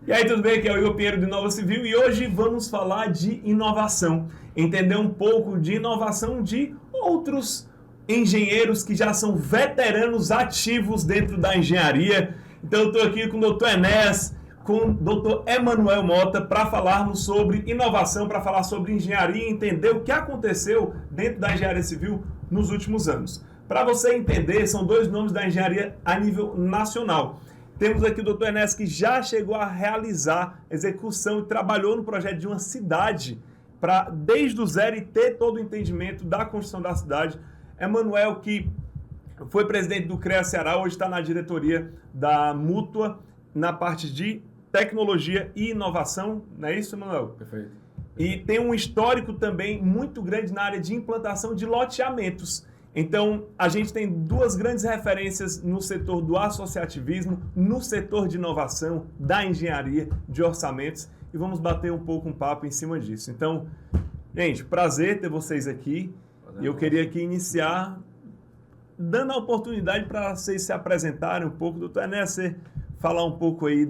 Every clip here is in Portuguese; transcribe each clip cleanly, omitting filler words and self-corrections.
E aí, tudo bem? Aqui é o Igor Pinheiro de Nova Civil e hoje vamos falar de inovação. Entender um pouco de inovação de outros engenheiros que já são veteranos ativos dentro da engenharia. Então eu estou aqui com o Dr. Enéas, com o Dr. Emanuel Mota para falarmos sobre inovação, para falar sobre engenharia e entender o que aconteceu dentro da engenharia civil nos últimos anos. Para você entender, são dois nomes da engenharia a nível nacional. Temos aqui o Dr. Enéas, que já chegou a realizar execução e trabalhou no projeto de uma cidade para, desde o zero, e ter todo o entendimento da construção da cidade. Emanuel, que foi presidente do CREA Ceará, hoje está na diretoria da Mútua, na parte de tecnologia e inovação. Não é isso, Emanuel? Perfeito. E tem um histórico também muito grande na área de implantação de loteamentos. Então, a gente tem duas grandes referências no setor do associativismo, no setor de inovação, da engenharia, de orçamentos, e vamos bater um pouco um papo em cima disso. Então, gente, prazer ter vocês aqui, e eu queria aqui iniciar dando a oportunidade para vocês se apresentarem um pouco. Doutor Enéas, você falar um pouco aí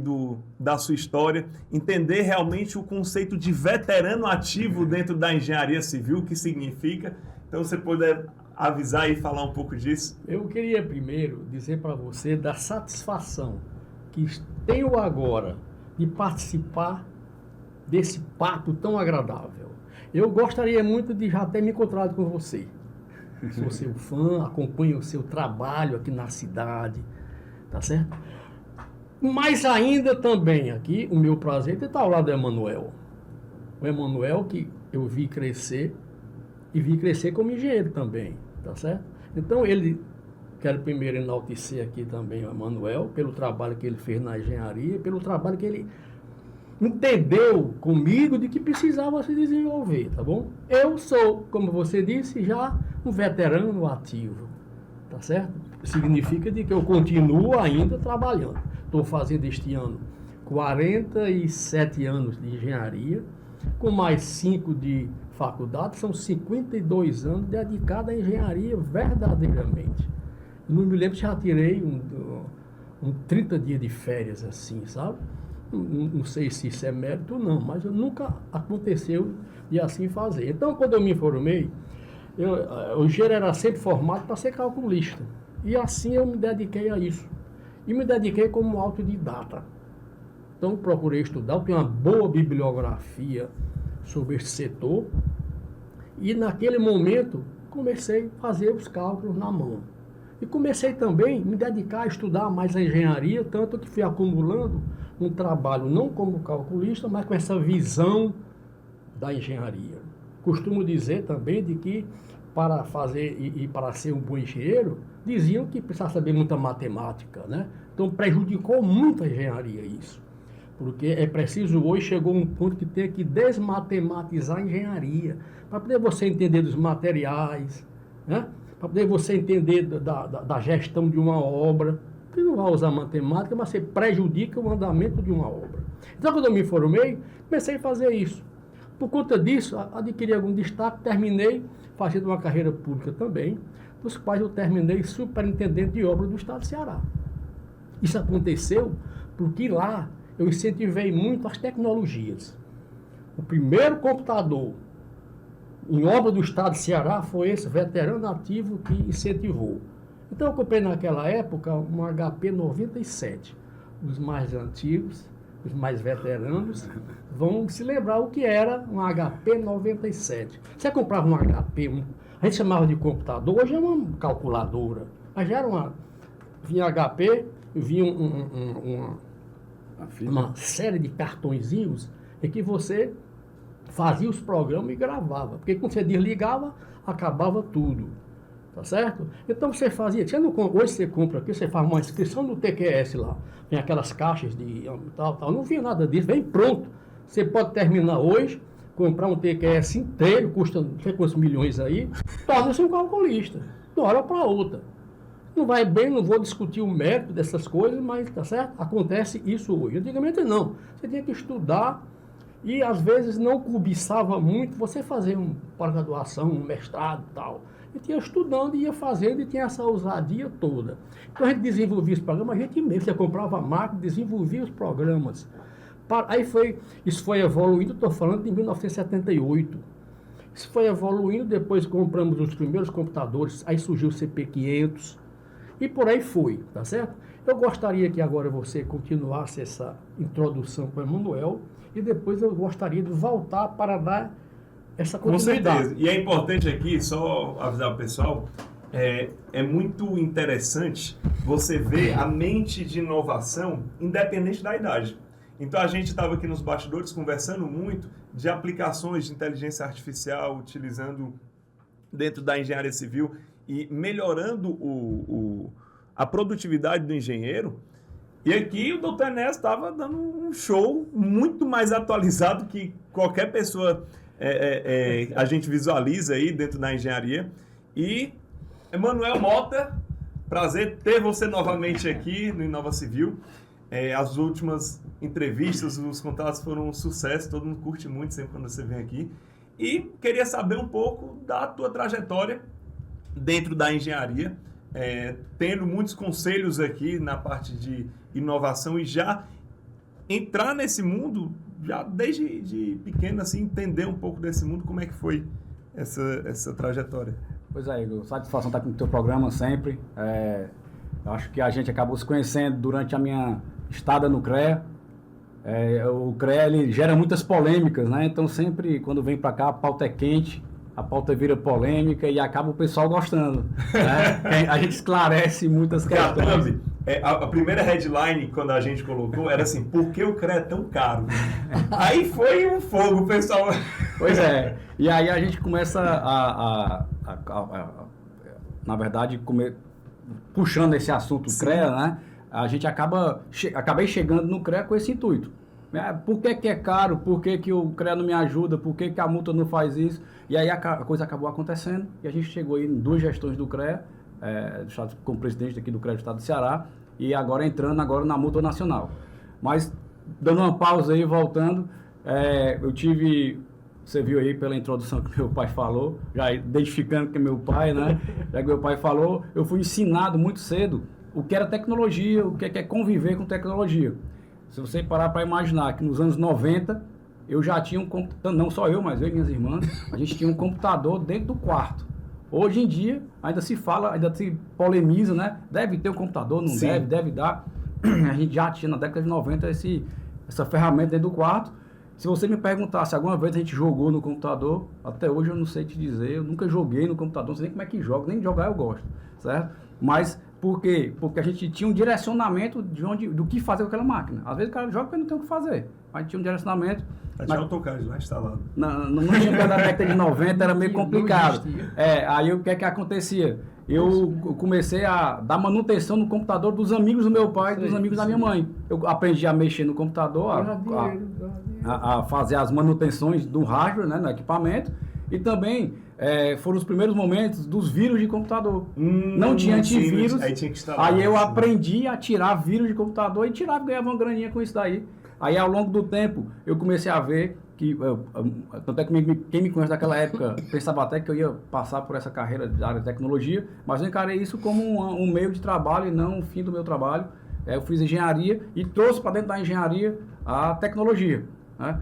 da sua história, entender realmente o conceito de veterano ativo dentro da engenharia civil, o que significa. Então, você puder avisar e falar um pouco disso. Eu queria primeiro dizer para você da satisfação que tenho agora de participar desse papo tão agradável. Eu gostaria muito de já ter me encontrado com você. Sou seu fã, acompanho o seu trabalho aqui na cidade, tá certo? Mas ainda também aqui, o meu prazer de estar ao lado do Emanuel. O Emanuel que eu vi crescer e vi crescer como engenheiro também, tá certo? Então quero primeiro enaltecer aqui também o Emanuel, pelo trabalho que ele fez na engenharia, pelo trabalho que ele entendeu comigo de que precisava se desenvolver, tá bom? Eu sou, como você disse, já um veterano ativo, tá certo? Significa de que eu continuo ainda trabalhando. Estou fazendo este ano 47 anos de engenharia, com mais 5 de faculdade, são 52 anos dedicados à engenharia verdadeiramente. Não me lembro se já tirei um 30 dias de férias assim, sabe? Não sei se isso é mérito ou não, mas nunca aconteceu de assim fazer. Então, quando eu me formei, o engenheiro era sempre formado para ser calculista. E assim eu me dediquei a isso. E me dediquei como autodidata. Então, procurei estudar, eu tenho uma boa bibliografia sobre esse setor. E naquele momento, comecei a fazer os cálculos na mão. E comecei também a me dedicar a estudar mais a engenharia, tanto que fui acumulando um trabalho não como calculista, mas com essa visão da engenharia. Costumo dizer também de que para fazer e para ser um bom engenheiro, diziam que precisava saber muita matemática, né? Então prejudicou muito a engenharia isso. Porque é preciso, hoje chegou um ponto que tem que desmatematizar a engenharia, para poder você entender dos materiais, né? Para poder você entender da gestão de uma obra, que não vai usar matemática, mas você prejudica o andamento de uma obra. Então, quando eu me formei, comecei a fazer isso. Por conta disso, adquiri algum destaque, terminei fazendo uma carreira pública também, dos quais eu terminei superintendente de obra do Estado de Ceará. Isso aconteceu porque lá eu incentivei muito as tecnologias. O primeiro computador em obra do Estado de Ceará foi esse veterano ativo que incentivou. Então eu comprei naquela época um HP 97. Os mais antigos, os mais veteranos, vão se lembrar o que era um HP 97. Você comprava um HP, a gente chamava de computador, hoje é uma calculadora, mas já era uma... Vinha HP, vinha uma série de cartõezinhos em que você fazia os programas e gravava. Porque quando você desligava, acabava tudo. Tá certo? Então você fazia, hoje você compra aqui, você faz uma inscrição no TQS lá, tem aquelas caixas de tal, não vinha nada disso, vem pronto. Você pode terminar hoje, comprar um TQS inteiro, custa não sei quantos milhões aí, torna-se um calculista, de uma hora para outra. Não vai bem, não vou discutir o mérito dessas coisas, mas tá certo? Acontece isso hoje. Antigamente não, você tinha que estudar e às vezes não cobiçava muito você fazer uma pós-graduação, um mestrado e tal. E tinha estudando, ia fazendo e tinha essa ousadia toda. Então a gente desenvolvia os programas, a gente mesmo, você comprava a máquina, desenvolvia os programas Isso foi evoluindo, estou falando de 1978. Isso foi evoluindo, depois compramos os primeiros computadores, aí surgiu o CP500 e por aí foi, tá certo? Eu gostaria que agora você continuasse essa introdução com o Emanuel e depois eu gostaria de voltar para dar essa continuidade. Com certeza. E é importante aqui, só avisar o pessoal, é muito interessante você ver a mente de inovação independente da idade. Então a gente estava aqui nos bastidores conversando muito de aplicações de inteligência artificial utilizando dentro da engenharia civil e melhorando a produtividade do engenheiro. E aqui o Dr. Enéas estava dando um show muito mais atualizado que qualquer pessoa a gente visualiza aí dentro da engenharia. E Emanuel Mota, prazer ter você novamente aqui no Inova Civil. As últimas entrevistas, os contatos foram um sucesso, todo mundo curte muito sempre quando você vem aqui. E queria saber um pouco da tua trajetória dentro da engenharia, tendo muitos conselhos aqui na parte de inovação e já entrar nesse mundo, já desde pequeno, assim, entender um pouco desse mundo, como é que foi essa trajetória. Pois é, Igor, satisfação estar aqui no teu programa sempre. Eu acho que a gente acabou se conhecendo durante a minha estada no CREA. O CREA ele gera muitas polêmicas, né? Então sempre quando vem para cá a pauta é quente, a pauta vira polêmica e acaba o pessoal gostando, né? A gente esclarece muitas questões. A primeira headline quando a gente colocou era assim: por que o CREA é tão caro? Aí foi um fogo, pessoal. Pois é, e aí a gente começa na verdade, puxando esse assunto CREA, né? A gente acabei chegando no CREA com esse intuito. Por que é caro? Por que o CREA não me ajuda? Por que a multa não faz isso? E aí a coisa acabou acontecendo e a gente chegou aí em 2 gestões do CREA, como presidente aqui do CREA do Estado do Ceará, e agora entrando na multa nacional. Mas, dando uma pausa aí, voltando, eu tive... Você viu aí pela introdução que meu pai falou, já identificando que é meu pai, né? Já que meu pai falou, eu fui ensinado muito cedo o que era tecnologia, o que é conviver com tecnologia. Se você parar para imaginar que nos anos 90, eu já tinha um computador, não só eu, mas eu e minhas irmãs, a gente tinha um computador dentro do quarto. Hoje em dia, ainda se fala, ainda se polemiza, né? Deve ter um computador, não deve dar. A gente já tinha na década de 90 essa ferramenta dentro do quarto. Se você me perguntar se alguma vez a gente jogou no computador, até hoje eu não sei te dizer, eu nunca joguei no computador, não sei nem como é que joga, nem jogar eu gosto, certo? Mas por quê? Porque a gente tinha um direcionamento do que fazer com aquela máquina. Às vezes o cara joga porque não tem o que fazer, mas tinha um direcionamento. Tinha AutoCAD lá instalado. Não tinha na década de 90, era meio complicado. Aí o que é que acontecia? Eu comecei a dar manutenção no computador dos amigos do meu pai e dos amigos da minha mãe. Eu aprendi a mexer no computador, a fazer as manutenções do hardware, né, no equipamento. E também foram os primeiros momentos dos vírus de computador. Não tinha antivírus. Aí tinha que instalar. Aí eu aprendi a tirar vírus de computador e tirava e ganhava uma graninha com isso daí. Aí ao longo do tempo eu comecei a ver que, tanto é que quem me conhece daquela época pensava até que eu ia passar por essa carreira da área de tecnologia, mas eu encarei isso como um meio de trabalho e não o fim do meu trabalho. Eu fiz engenharia e trouxe para dentro da engenharia a tecnologia, né?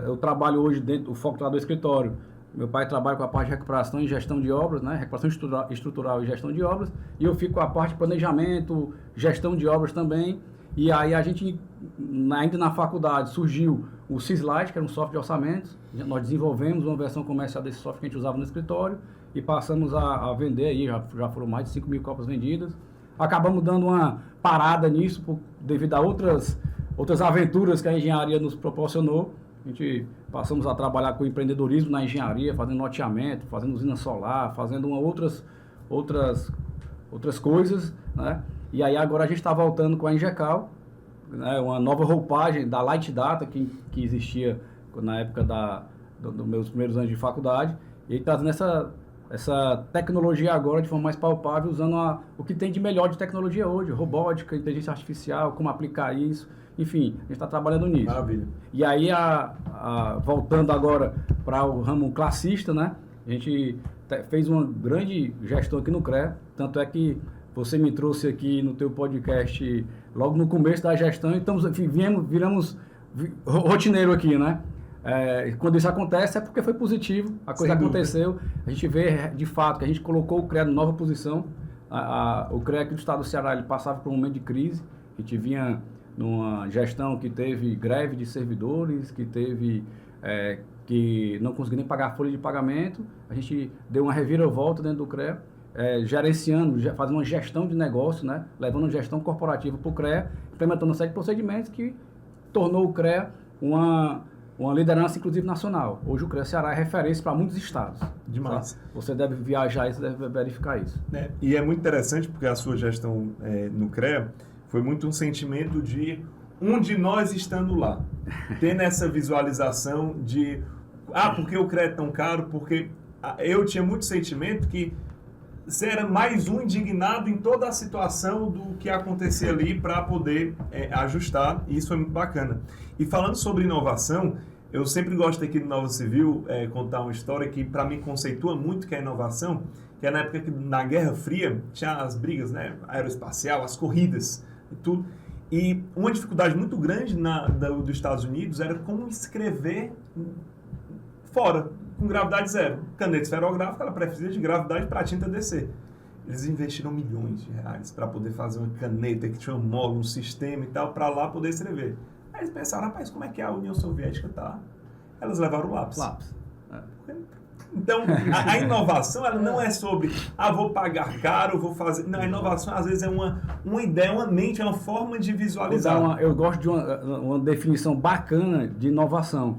Eu trabalho hoje dentro do foco do escritório. Meu pai trabalha com a parte de recuperação e gestão de obras, né? Recuperação estrutural e gestão de obras, e eu fico com a parte de planejamento, gestão de obras também. E aí a gente, ainda na faculdade, surgiu o Cislide, que era um software de orçamentos. Nós desenvolvemos uma versão comercial desse software que a gente usava no escritório e passamos a vender aí, já foram mais de 5.000 cópias vendidas. Acabamos dando uma parada nisso devido a outras aventuras que a engenharia nos proporcionou. A gente passamos a trabalhar com empreendedorismo na engenharia, fazendo loteamento, fazendo usina solar, fazendo outras coisas, né? E aí agora a gente está voltando com a Ingecal, né, uma nova roupagem da Light Data que existia na época dos meus primeiros anos de faculdade, e trazendo essa tecnologia agora de forma mais palpável, usando o que tem de melhor de tecnologia hoje, robótica, inteligência artificial, como aplicar isso, enfim, a gente está trabalhando nisso. Maravilha. E aí, voltando agora para o ramo classista, né, a gente fez uma grande gestão aqui no CREA, tanto é que você me trouxe aqui no teu podcast logo no começo da gestão, então viramos rotineiro aqui, né? Quando isso acontece é porque foi positivo, a coisa aconteceu, a gente vê de fato que a gente colocou o CREA em nova posição. O CREA aqui do estado do Ceará, ele passava por um momento de crise, a gente vinha numa gestão que teve greve de servidores, que teve que não conseguiu nem pagar a folha de pagamento, a gente deu uma reviravolta dentro do CREA, gerenciando, fazendo uma gestão de negócio, né? Levando uma gestão corporativa para o CREA, implementando uma série de procedimentos que tornou o CREA uma liderança, inclusive, nacional. Hoje o CREA Ceará é referência para muitos estados. Demais. Tá? Você deve viajar e você deve verificar isso. E é muito interessante porque a sua gestão no CREA foi muito um sentimento de um de nós estando lá. Tendo essa visualização de porque o CREA é tão caro, porque eu tinha muito sentimento que você era mais um indignado em toda a situação do que acontecia ali para poder ajustar, e isso foi muito bacana. E falando sobre inovação, eu sempre gosto aqui do Nova Civil contar uma história que para mim conceitua muito que é inovação, que é na época que na Guerra Fria tinha as brigas, né, aeroespacial, as corridas e tudo, e uma dificuldade muito grande dos Estados Unidos era como escrever fora, com gravidade zero. Caneta esferográfica, ela precisa de gravidade para a tinta descer. Eles investiram milhões de reais para poder fazer uma caneta que tinha um módulo, um sistema e tal, para lá poder escrever. Aí eles pensaram, rapaz, como é que a União Soviética tá? Elas levaram o lápis. Então, a inovação, ela não é sobre, vou pagar caro, vou fazer... Não, a inovação, às vezes, é uma ideia, uma mente, é uma forma de visualizar. Eu gosto de uma definição bacana de inovação.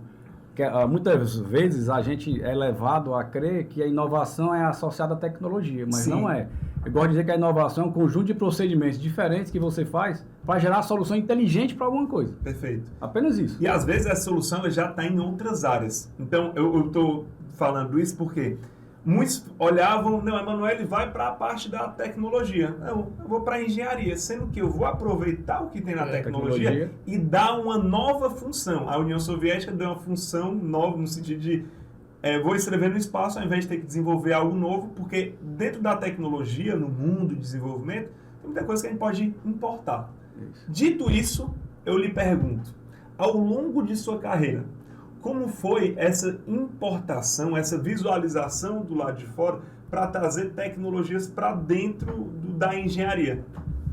Muitas vezes a gente é levado a crer que a inovação é associada à tecnologia, mas Sim. não é. Eu gosto de dizer que a inovação é um conjunto de procedimentos diferentes que você faz para gerar solução inteligente para alguma coisa. Perfeito. Apenas isso. E às vezes essa solução ela já está em outras áreas. Então, eu estou falando isso porque muitos olhavam, não, Emanuele vai para a parte da tecnologia. Não, eu vou para a engenharia, sendo que eu vou aproveitar o que tem na tecnologia e dar uma nova função. A União Soviética deu uma função nova no sentido de vou escrever no espaço ao invés de ter que desenvolver algo novo, porque dentro da tecnologia, no mundo de desenvolvimento, tem muita coisa que a gente pode importar. Dito isso, eu lhe pergunto, ao longo de sua carreira, como foi essa importação, essa visualização do lado de fora para trazer tecnologias para dentro da engenharia?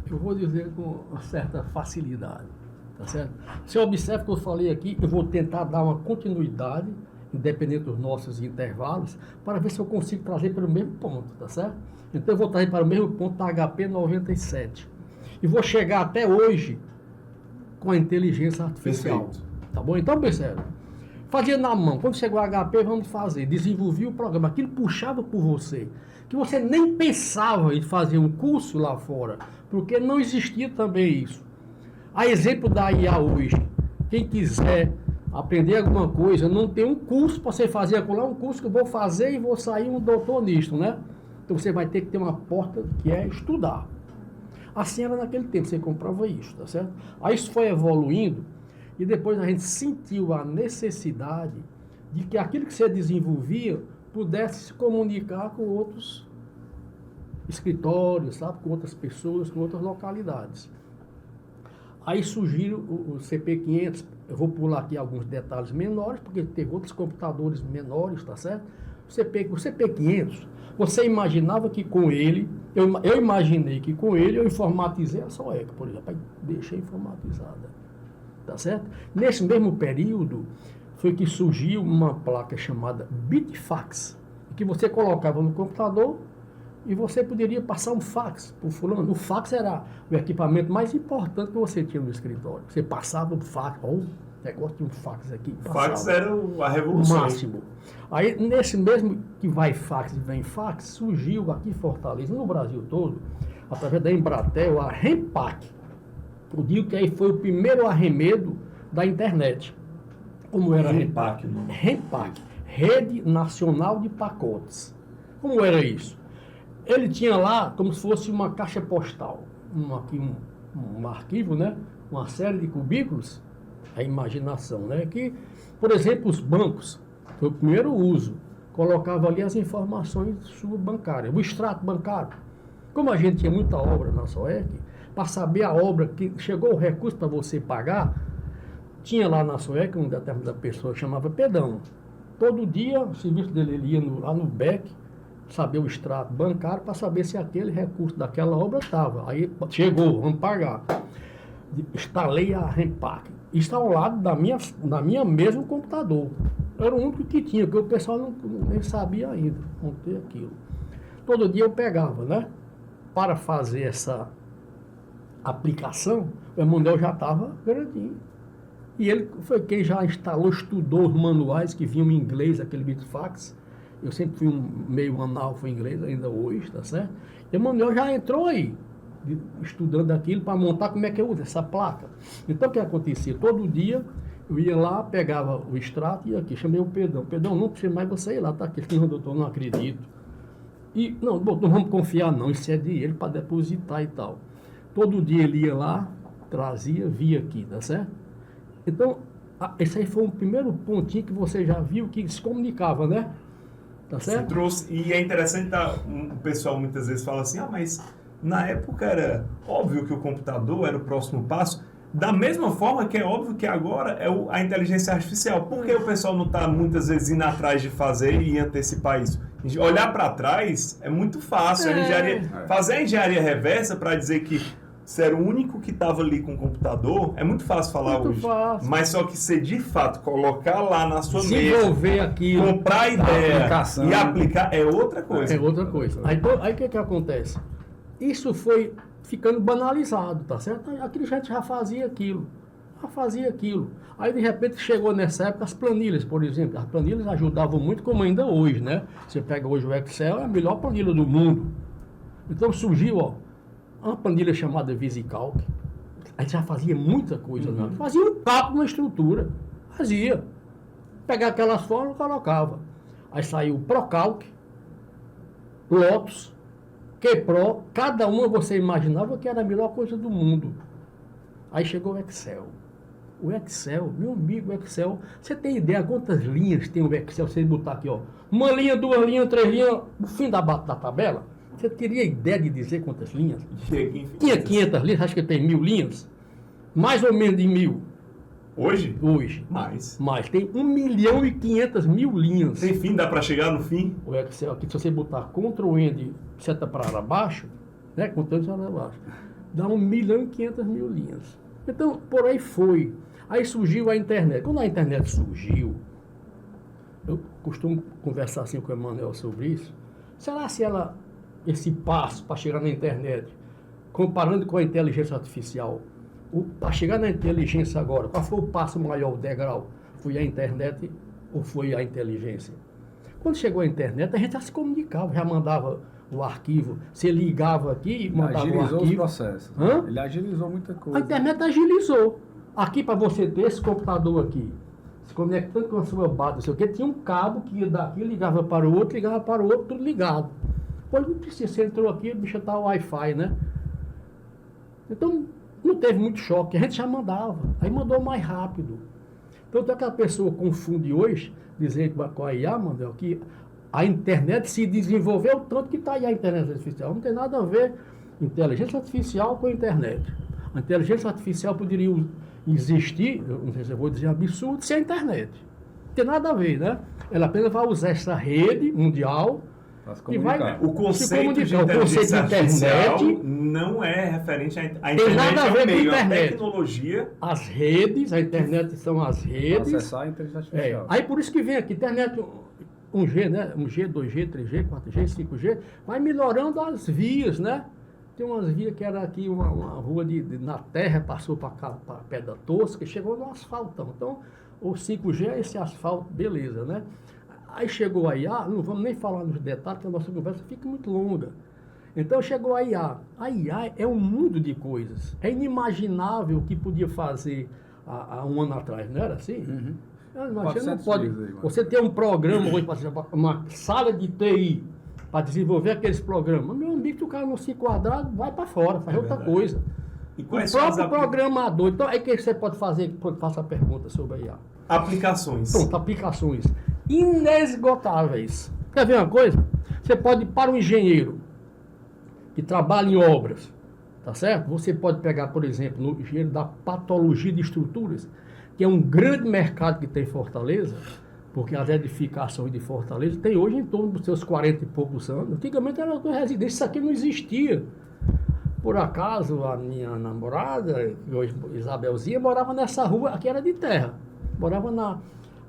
Eu vou dizer com uma certa facilidade, tá certo? Se observa que eu falei aqui, eu vou tentar dar uma continuidade, independente dos nossos intervalos, para ver se eu consigo trazer para o mesmo ponto, tá certo? Então eu vou trazer para o mesmo ponto da HP 97. E vou chegar até hoje com a inteligência artificial. Perfeito. Tá bom? Então, percebe? Fazia na mão. Quando chegou a HP, vamos fazer. Desenvolvia o programa. Aquilo puxava por você. Que você nem pensava em fazer um curso lá fora. Porque não existia também isso. A exemplo da IA hoje. Quem quiser aprender alguma coisa, não tem um curso para você fazer. Acolá um curso que eu vou fazer e vou sair um doutor nisto, né? Então você vai ter que ter uma porta que é estudar. Assim era naquele tempo, você comprava isso, tá certo? Aí isso foi evoluindo e depois a gente sentiu a necessidade de que aquilo que você desenvolvia pudesse se comunicar com outros escritórios, sabe? Com outras pessoas, com outras localidades. Aí surgiram o CP500, eu vou pular aqui alguns detalhes menores, porque teve outros computadores menores, tá certo? O CP500, você imaginava que com ele, eu imaginei que com ele eu informatizei a Soeca, por exemplo, aí deixei informatizada, tá certo? Nesse mesmo período, foi que surgiu uma placa chamada Bitfax, que você colocava no computador e você poderia passar um fax para o fulano. O fax era o equipamento mais importante que você tinha no escritório. Você passava o fax, negócio de um fax aqui. O fax era a revolução. O máximo. Aí, nesse mesmo que vai fax e vem fax, surgiu aqui em Fortaleza, no Brasil todo, através da Embratel, a REMPAC. Eu digo que aí foi o primeiro arremedo da internet. Como era a REMPAC? REMPAC, Rede Nacional de Pacotes. Como era isso? Ele tinha lá como se fosse uma caixa postal, um arquivo, né? Uma série de cubículos, a imaginação, né? Que, por exemplo, os bancos, foi o primeiro uso, colocava ali as informações bancárias, o extrato bancário. Como a gente tinha muita obra na SOEC, para saber a obra que chegou o recurso para você pagar, tinha lá na SOEC uma determinada pessoa que chamava Pedão. Todo dia, o serviço dele, ele ia lá no BEC, saber o extrato bancário para saber se aquele recurso daquela obra estava. Aí chegou, vamos pagar. Instalei a Rempac. Está ao lado da minha mesa no computador. Era o único que tinha, porque o pessoal nem sabia ainda montar aquilo. Todo dia eu pegava, né? Para fazer essa aplicação, o Emanuel já estava grandinho. E ele foi quem já instalou, estudou os manuais que vinham em inglês, aquele Bitfax. Eu sempre fui meio analfa em inglês, ainda hoje, tá certo? E o Emanuel já entrou aí, estudando aquilo para montar como é que eu uso essa placa. Então o que acontecia? Todo dia eu ia lá, pegava o extrato e aqui, chamei o Pedrão. Pedrão, não precisa mais você ir lá, tá aqui. Não, doutor, não acredito. E, não vamos confiar não, isso é de ele para depositar e tal. Todo dia ele ia lá, trazia, via aqui, tá certo? Então, esse aí foi o primeiro pontinho que você já viu que se comunicava, né? Tá certo? Você trouxe, e é interessante, o pessoal muitas vezes fala assim, mas na época era óbvio que o computador era o próximo passo, da mesma forma que é óbvio que agora é a inteligência artificial. Por que o pessoal não está muitas vezes indo atrás de fazer e antecipar isso? Olhar para trás é muito fácil. Fazer a engenharia reversa para dizer que você era o único que estava ali com o computador, é muito fácil falar muito hoje. Fácil. Mas só que você, de fato, colocar lá na sua mesa, aquilo, comprar a ideia e aplicar, é outra coisa. É outra coisa. Aí o que acontece? Isso foi ficando banalizado, tá certo? Aquele gente já fazia aquilo. Aí, de repente, chegou nessa época as planilhas, por exemplo. As planilhas ajudavam muito, como ainda hoje, né? Você pega hoje o Excel, é a melhor planilha do mundo. Então, surgiu, uma planilha chamada VisiCalc. A gente já fazia muita coisa, né? Fazia um cálculo na estrutura. Fazia. Pegava aquelas fórmulas e colocava. Aí saiu o ProCalc, Lotus, QPro, cada uma você imaginava que era a melhor coisa do mundo. Aí chegou o Excel. O Excel, meu amigo, o Excel, você tem ideia quantas linhas tem o Excel? Você botar aqui, uma linha, 2 linhas, 3 linhas, no fim da tabela? Você teria ideia de dizer quantas linhas? Tinha 500 linhas, acho que tem 1000 linhas. Mais ou menos de 1000. Hoje? Hoje. Mais. Tem 1.500.000 linhas. Tem fim? Dá para chegar no fim? O Excel aqui, se você botar Ctrl+N, seta para baixo, né? Ctrl+N para baixo, dá 1.500.000 linhas. Então, por aí foi. Aí surgiu a internet. Quando a internet surgiu, eu costumo conversar assim com o Emanuel sobre isso. Será se esse passo para chegar na internet, comparando com a inteligência artificial, para chegar na inteligência agora, qual foi o passo maior, o degrau? Foi a internet ou foi a inteligência? Quando chegou a internet, a gente já se comunicava, já mandava o arquivo, você ligava aqui e mandava o arquivo. Agilizou os processos. Ele agilizou muita coisa. A internet agilizou. Aqui, para você ter esse computador aqui, se conectando com a sua base, não sei o que, tinha um cabo que ia daqui, ligava para o outro, tudo ligado. Pois não precisa, você entrou aqui, o bicho tá Wi-Fi, né? Então, não teve muito choque, a gente já mandava, aí mandou mais rápido. Então, até que a pessoa confunde hoje, dizendo com a IA, Manuel, que a internet se desenvolveu tanto que está aí a inteligência artificial. Não tem nada a ver inteligência artificial com a internet. A inteligência artificial poderia existir, não sei se eu vou dizer absurdo, sem a internet. Não tem nada a ver, né? Ela apenas vai usar essa rede mundial e vai o conceito de inteligência artificial não é referente à internet, nada a ver com meio, internet. A tecnologia. As redes, a internet são as redes. Acessar a inteligência artificial. Aí por isso que vem aqui, internet 1G, né? 1G, 2G, 3G, 4G, 5G, vai melhorando as vias, né? Tem umas vias que era aqui, uma rua na terra, passou para Pedra Tosca e chegou no asfaltão. Então, o 5G é esse asfalto, beleza, né? Aí chegou a IA, não vamos nem falar nos detalhes, porque a nossa conversa fica muito longa. Então chegou a IA. A IA é um mundo de coisas. É inimaginável o que podia fazer há um ano atrás, não era assim? Você não pode. Você tem um programa hoje, uma sala de TI, para desenvolver aqueles programas. Meu amigo, se o cara não se enquadrar, vai para fora, faz outra coisa. E o próprio programador. Então, aí que você pode fazer, faça a pergunta sobre a IA. Aplicações. Pronto, aplicações inesgotáveis. Quer ver uma coisa? Você pode, para um engenheiro, que trabalha em obras, tá certo? Você pode pegar, por exemplo, no engenheiro da patologia de estruturas, que é um grande mercado que tem em Fortaleza, porque as edificações de Fortaleza tem hoje em torno dos seus 40 e poucos anos. Antigamente era uma residência, isso aqui não existia. Por acaso, a minha namorada, hoje Isabelzinha, morava nessa rua, aqui era de terra. Morava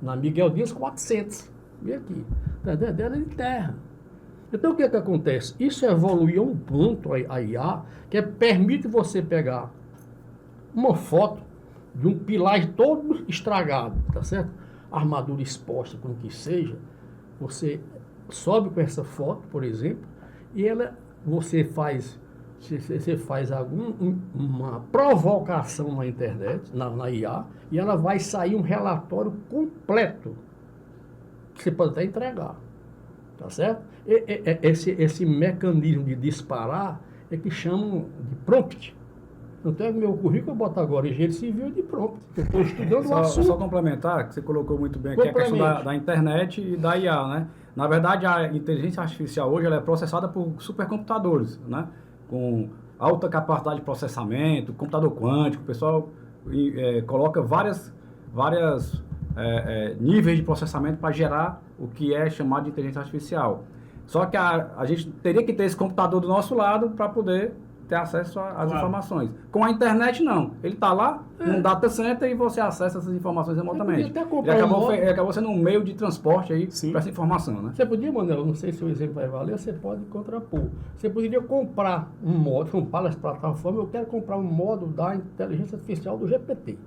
na Miguel Dias 400. Vem aqui. Era de terra. Então, o que é que acontece? Isso evoluiu a um ponto, a IA, que permite você pegar uma foto de um pilar todo estragado, tá certo? Armadura exposta, como que seja. Você sobe com essa foto, por exemplo, e você faz uma provocação na internet, na IA, e ela vai sair um relatório completo, que você pode até entregar, tá certo? Esse mecanismo de disparar é que chamam de prompt. Então, é meu currículo, eu boto agora engenheiro civil de prompt. Eu estou estudando o assunto. Só complementar, que você colocou muito bem aqui a questão da internet e da IA, né? Na verdade, a inteligência artificial hoje ela é processada por supercomputadores, né? Com alta capacidade de processamento, computador quântico, o pessoal coloca vários níveis de processamento para gerar o que é chamado de inteligência artificial. Só que a gente teria que ter esse computador do nosso lado para poder ter acesso às informações. Com a internet, não. Ele está lá, num data center, e você acessa essas informações remotamente. Ele acabou sendo um meio de transporte aí para essa informação, né? Você podia, Manuel, não sei se o exemplo vai valer, você pode contrapor. Você poderia comprar um módulo, para as plataformas, eu quero comprar um módulo da inteligência artificial do GPT.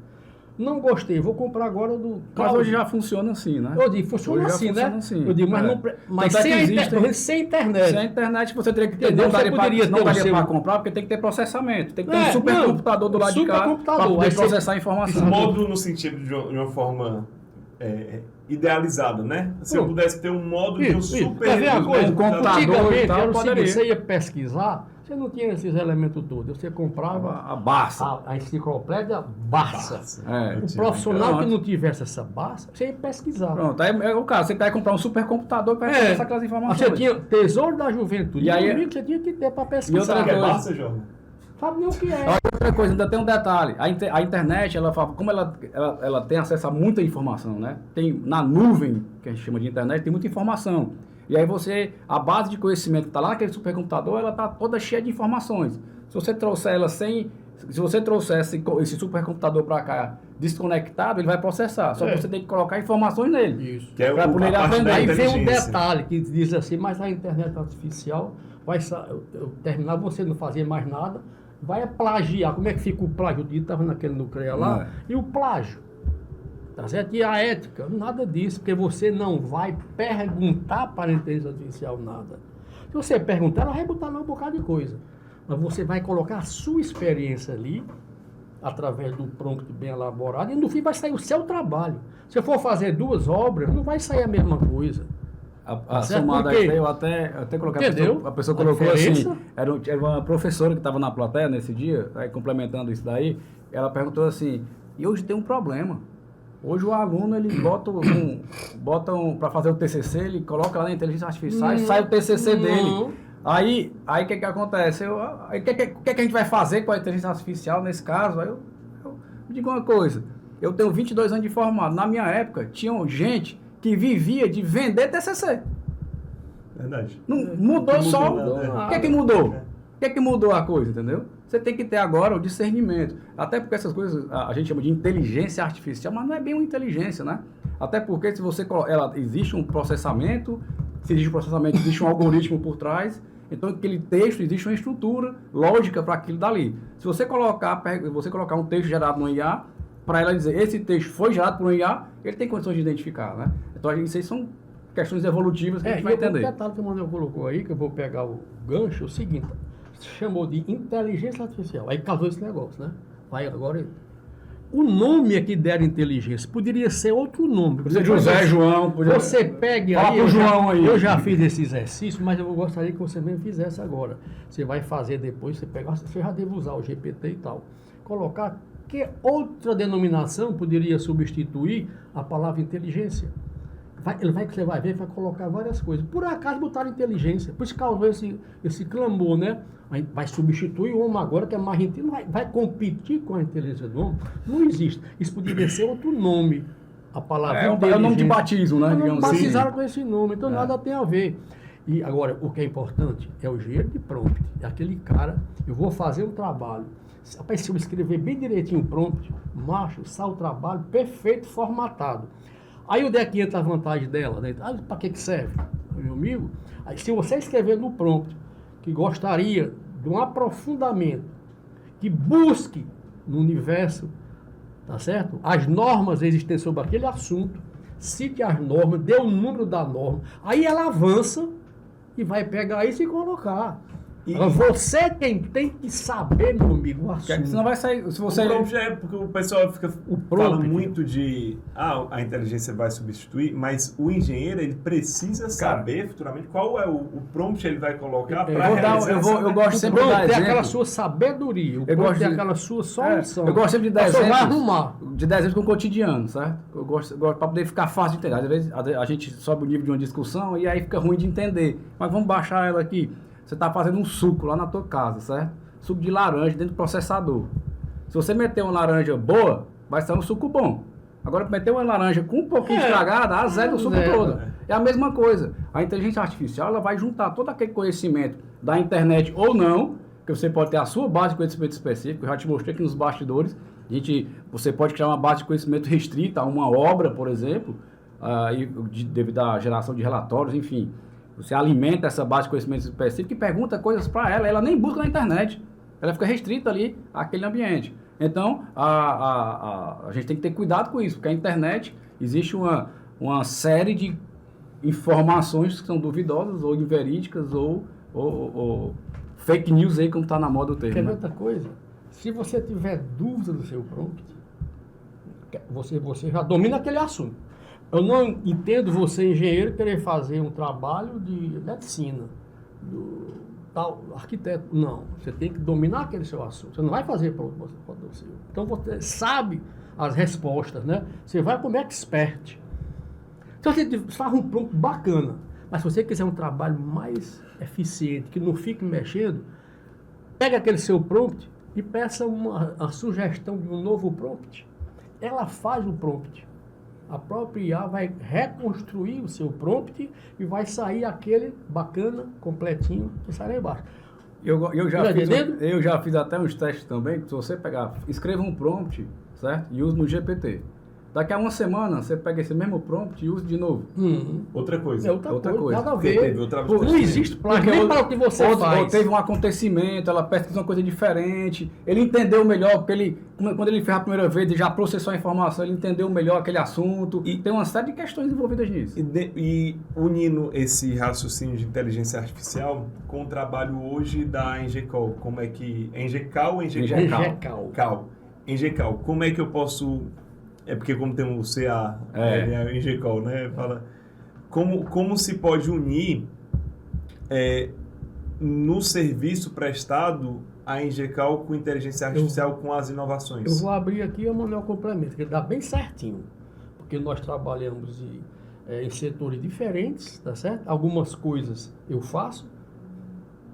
Não gostei, vou comprar agora do... Mas hoje já funciona assim, né? Eu digo, funciona assim, né? Assim. Eu digo, mas sem a internet. Sem a internet você teria que ter... Não daria para comprar, porque tem que ter processamento. Tem que ter um supercomputador do lado de cá para poder processar a informação. Modo no sentido de uma forma idealizada, né? Se eu pudesse ter um modo de um computador e tal, era o seguinte, você ia pesquisar, você não tinha esses elementos todos. Você comprava a Barça. A enciclopédia Barça. O profissional que não tivesse essa Barça, você ia pesquisar. Pronto, aí o cara, você vai comprar um supercomputador para processar aquelas informações. Você tinha Tesouro da Juventude. E aí você tinha que ter para pesquisar. E outra coisa, Barça, João? Sabe nem o que é. Outra coisa, ainda tem um detalhe. A internet, como ela tem acesso a muita informação, né? Tem na nuvem, que a gente chama de internet, tem muita informação. E aí a base de conhecimento que está lá naquele supercomputador, ela está toda cheia de informações. Se você trouxer esse supercomputador para cá desconectado, ele vai processar. Só que você tem que colocar informações nele. Isso. Para poder ele aprender. Aí vem um detalhe que diz assim, mas a internet artificial vai terminar, você não fazer mais nada, vai plagiar. Como é que fica o plágio? Eu estava naquele nuclear lá. E o plágio? Tá certo? E a ética? Nada disso, porque você não vai perguntar para a inteligência artificial nada. Se você perguntar, ela vai botar lá um bocado de coisa. Mas você vai colocar a sua experiência ali, através do prompt bem elaborado, e no fim vai sair o seu trabalho. Se eu for fazer 2 obras, não vai sair a mesma coisa. A somada aí, eu até coloquei, a pessoa colocou assim, era uma professora que estava na plateia nesse dia, aí, complementando isso daí, ela perguntou assim, e hoje tem um problema. Hoje o aluno, ele bota para fazer o TCC, ele coloca lá na inteligência artificial e sai o TCC dele. Aí o que acontece? O que a gente vai fazer com a inteligência artificial nesse caso? Aí eu digo uma coisa, eu tenho 22 anos de formado, na minha época tinha gente que vivia de vender TCC. Verdade. Não, mudou só. O que é que mudou? O que é que mudou a coisa, entendeu? Você tem que ter agora o discernimento. Até porque essas coisas a gente chama de inteligência artificial, mas não é bem uma inteligência, né? Até porque se você existe um processamento, se existe um processamento, existe um algoritmo por trás. Então, aquele texto, existe uma estrutura lógica para aquilo dali. Se você colocar um texto gerado no IA, para ela dizer, esse texto foi gerado por um IA, ele tem condições de identificar, né? Então, isso aí são questões evolutivas que a gente vai entender. O detalhe que o Manuel colocou aí, que eu vou pegar o gancho, é o seguinte, chamou de inteligência artificial, aí casou esse negócio, né? Vai agora... O nome aqui deram inteligência poderia ser outro nome. José, João... Você pegue aí... Eu já fiz esse exercício, mas eu gostaria que você mesmo fizesse agora. Você vai fazer depois, você já deve usar o GPT e tal. Colocar que outra denominação poderia substituir a palavra inteligência. Você vai ver, vai colocar várias coisas. Por acaso botaram inteligência, por isso causou esse clamor, né? Vai substituir o homem agora, que é mais inteligente, vai competir com a inteligência do homem? Não existe. Isso poderia ser outro nome. A palavra É o nome de batismo, né? Digamos assim. Batizaram com esse nome, então nada tem a ver. E agora, o que é importante é o engenheiro de prompt. É aquele cara, eu vou fazer um trabalho. Rapaz, se eu escrever bem direitinho o prompt, macho, sai o trabalho perfeito, formatado. Aí onde é que entra a vantagem dela? Né? Para que serve, meu amigo? Aí, se você escrever no prompt que gostaria de um aprofundamento, que busque no universo, tá certo? As normas existentes sobre aquele assunto, cite as normas, dê o número da norma, aí ela avança e vai pegar isso e colocar. Você quem tem que saber, meu amigo, o assunto. Senão vai sair. Se você... O prompt é porque o pessoal fala muito de a inteligência vai substituir, mas o engenheiro ele precisa saber futuramente qual é o prompt que ele vai colocar para realizar. Eu gosto sempre de dar exemplo. Tem aquela sua sabedoria, o prompt tem aquela sua solução. Eu gosto sempre de dar exemplos. De dar exemplos com o cotidiano, certo? Eu gosto para poder ficar fácil de entender. Às vezes a gente sobe o nível de uma discussão e aí fica ruim de entender. Mas vamos baixar ela aqui. Você está fazendo um suco lá na tua casa, certo? Suco de laranja dentro do processador. Se você meter uma laranja boa, vai sair um suco bom. Agora, meter uma laranja com um pouquinho estragada, azeda o suco todo. É a mesma coisa. A inteligência artificial ela vai juntar todo aquele conhecimento da internet ou não, que você pode ter a sua base de conhecimento específico. Eu já te mostrei aqui nos bastidores. Você pode criar uma base de conhecimento restrita a uma obra, por exemplo, devido à geração de relatórios, enfim. Você alimenta essa base de conhecimento específico e pergunta coisas para ela nem busca na internet. Ela fica restrita ali àquele ambiente. Então, a gente tem que ter cuidado com isso, porque a internet existe uma série de informações que são duvidosas, ou inverídicas, ou fake news aí, como está na moda o termo. Quer ver outra coisa? Se você tiver dúvida do seu prompt, você já domina aquele assunto. Eu não entendo você, engenheiro, querer fazer um trabalho de medicina, tal arquiteto. Não, você tem que dominar aquele seu assunto. Você não vai fazer para você. Então você sabe as respostas, né? Você vai como expert. Então você faz um prompt bacana, mas se você quiser um trabalho mais eficiente, que não fique mexendo, pega aquele seu prompt e peça a sugestão de um novo prompt. Ela faz o prompt. A própria IA vai reconstruir o seu prompt e vai sair aquele bacana, completinho, que sai lá embaixo. Eu já fiz até uns testes também, que se você pegar, escreva um prompt, certo? E use no GPT. Daqui a uma semana, você pega esse mesmo prompt e usa de novo. Outra coisa. É outra coisa. Nada a ver. Não existe plágio nem para o que você faz. Ou teve um acontecimento, ela pesquisou uma coisa diferente, ele entendeu melhor, porque quando ele fez a primeira vez, ele já processou a informação, ele entendeu melhor aquele assunto. E tem uma série de questões envolvidas nisso. E unindo esse raciocínio de inteligência artificial com o trabalho hoje da Engecol, como é que... Engecol ou Engecol? Engecol. Como é que eu posso... É porque como tem o CA, é Engecol, né? Fala, como se pode unir no serviço prestado a Engecol com inteligência artificial com as inovações? Eu vou abrir aqui o manual complemento, que dá bem certinho. Porque nós trabalhamos em setores diferentes, tá certo? Algumas coisas eu faço,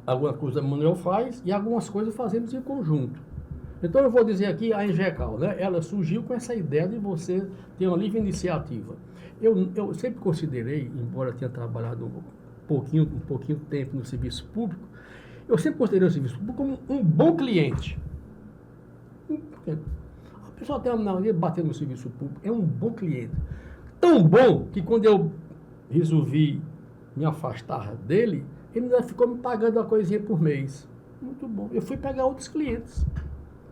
algumas coisas o Manuel faz e algumas coisas fazemos em conjunto. Então eu vou dizer aqui a Engecol, né? Ela surgiu com essa ideia de você ter uma livre iniciativa. Eu sempre considerei, embora tenha trabalhado um pouquinho tempo no serviço público, eu sempre considerei o serviço público como um bom cliente. A pessoa tem uma batendo no serviço público, é um bom cliente. Tão bom que quando eu resolvi me afastar dele, ele ainda ficou me pagando uma coisinha por mês. Muito bom. Eu fui pegar outros clientes.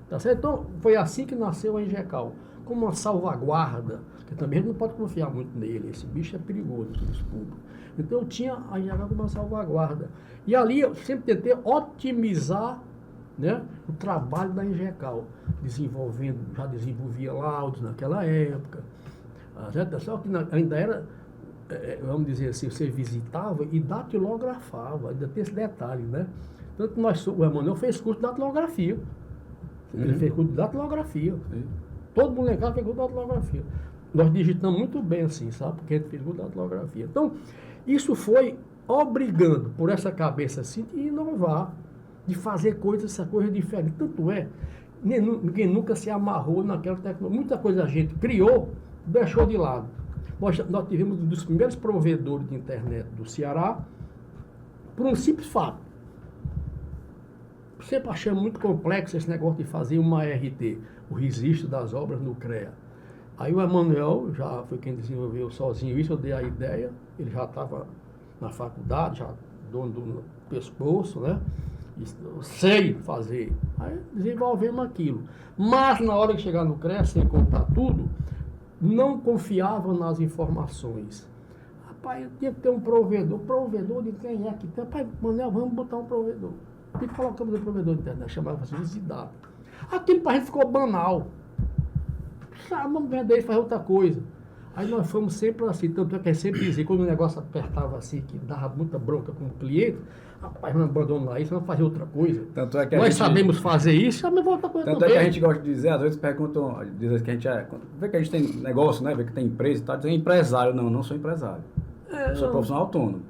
Tá certo? Então, foi assim que nasceu a Engecol, como uma salvaguarda, que também não pode confiar muito nele, esse bicho é perigoso no serviço público. Então, eu tinha a Engecol como uma salvaguarda. E ali eu sempre tentei otimizar, né, o trabalho da Engecol, já desenvolvia laudos naquela época, só que ainda era, vamos dizer assim, você visitava e datilografava, ainda tem esse detalhe, né? Tanto o Emanuel fez curso de datilografia. Ele fez curso de datilografia. Todo mundo em casa fez curso de datilografia. nós digitamos muito bem assim, sabe? Porque a gente fez muita datilografia. Então, isso foi obrigando por essa cabeça assim de inovar, de fazer essa coisa diferente. Tanto é, ninguém nunca se amarrou naquela tecnologia. Muita coisa a gente criou, deixou de lado. Nós tivemos um dos primeiros provedores de internet do Ceará por um simples fato. Sempre achamos muito complexo esse negócio de fazer uma RT, o registro das obras no CREA. Aí o Emanuel já foi quem desenvolveu sozinho isso, eu dei a ideia, ele já estava na faculdade, já dono do pescoço, né? Eu sei fazer. Aí desenvolvemos aquilo. Mas na hora de chegar no CREA, sem contar tudo, não confiavam nas informações. Rapaz, eu tinha que ter um provedor. Provedor de quem é que tem? Rapaz, Manuel, vamos botar um provedor. E colocamos um provedor de internet, chamava-se Visidata. Aquilo para a gente ficou banal. Vamos vender e fazer outra coisa. Aí nós fomos sempre assim, tanto é que a gente sempre dizia, quando o negócio apertava assim, que dava muita bronca com o cliente, rapaz, não abandonar isso, vamos fazer outra coisa. Tanto é que nós sabemos fazer isso, vamos voltar coisa Tanto também. É que a gente gosta de dizer, às vezes perguntam, dizem que a gente vê que a gente tem negócio, né? Vê que tem empresa e tal, dizem empresário. Não, não sou empresário. Sou profissional autônomo.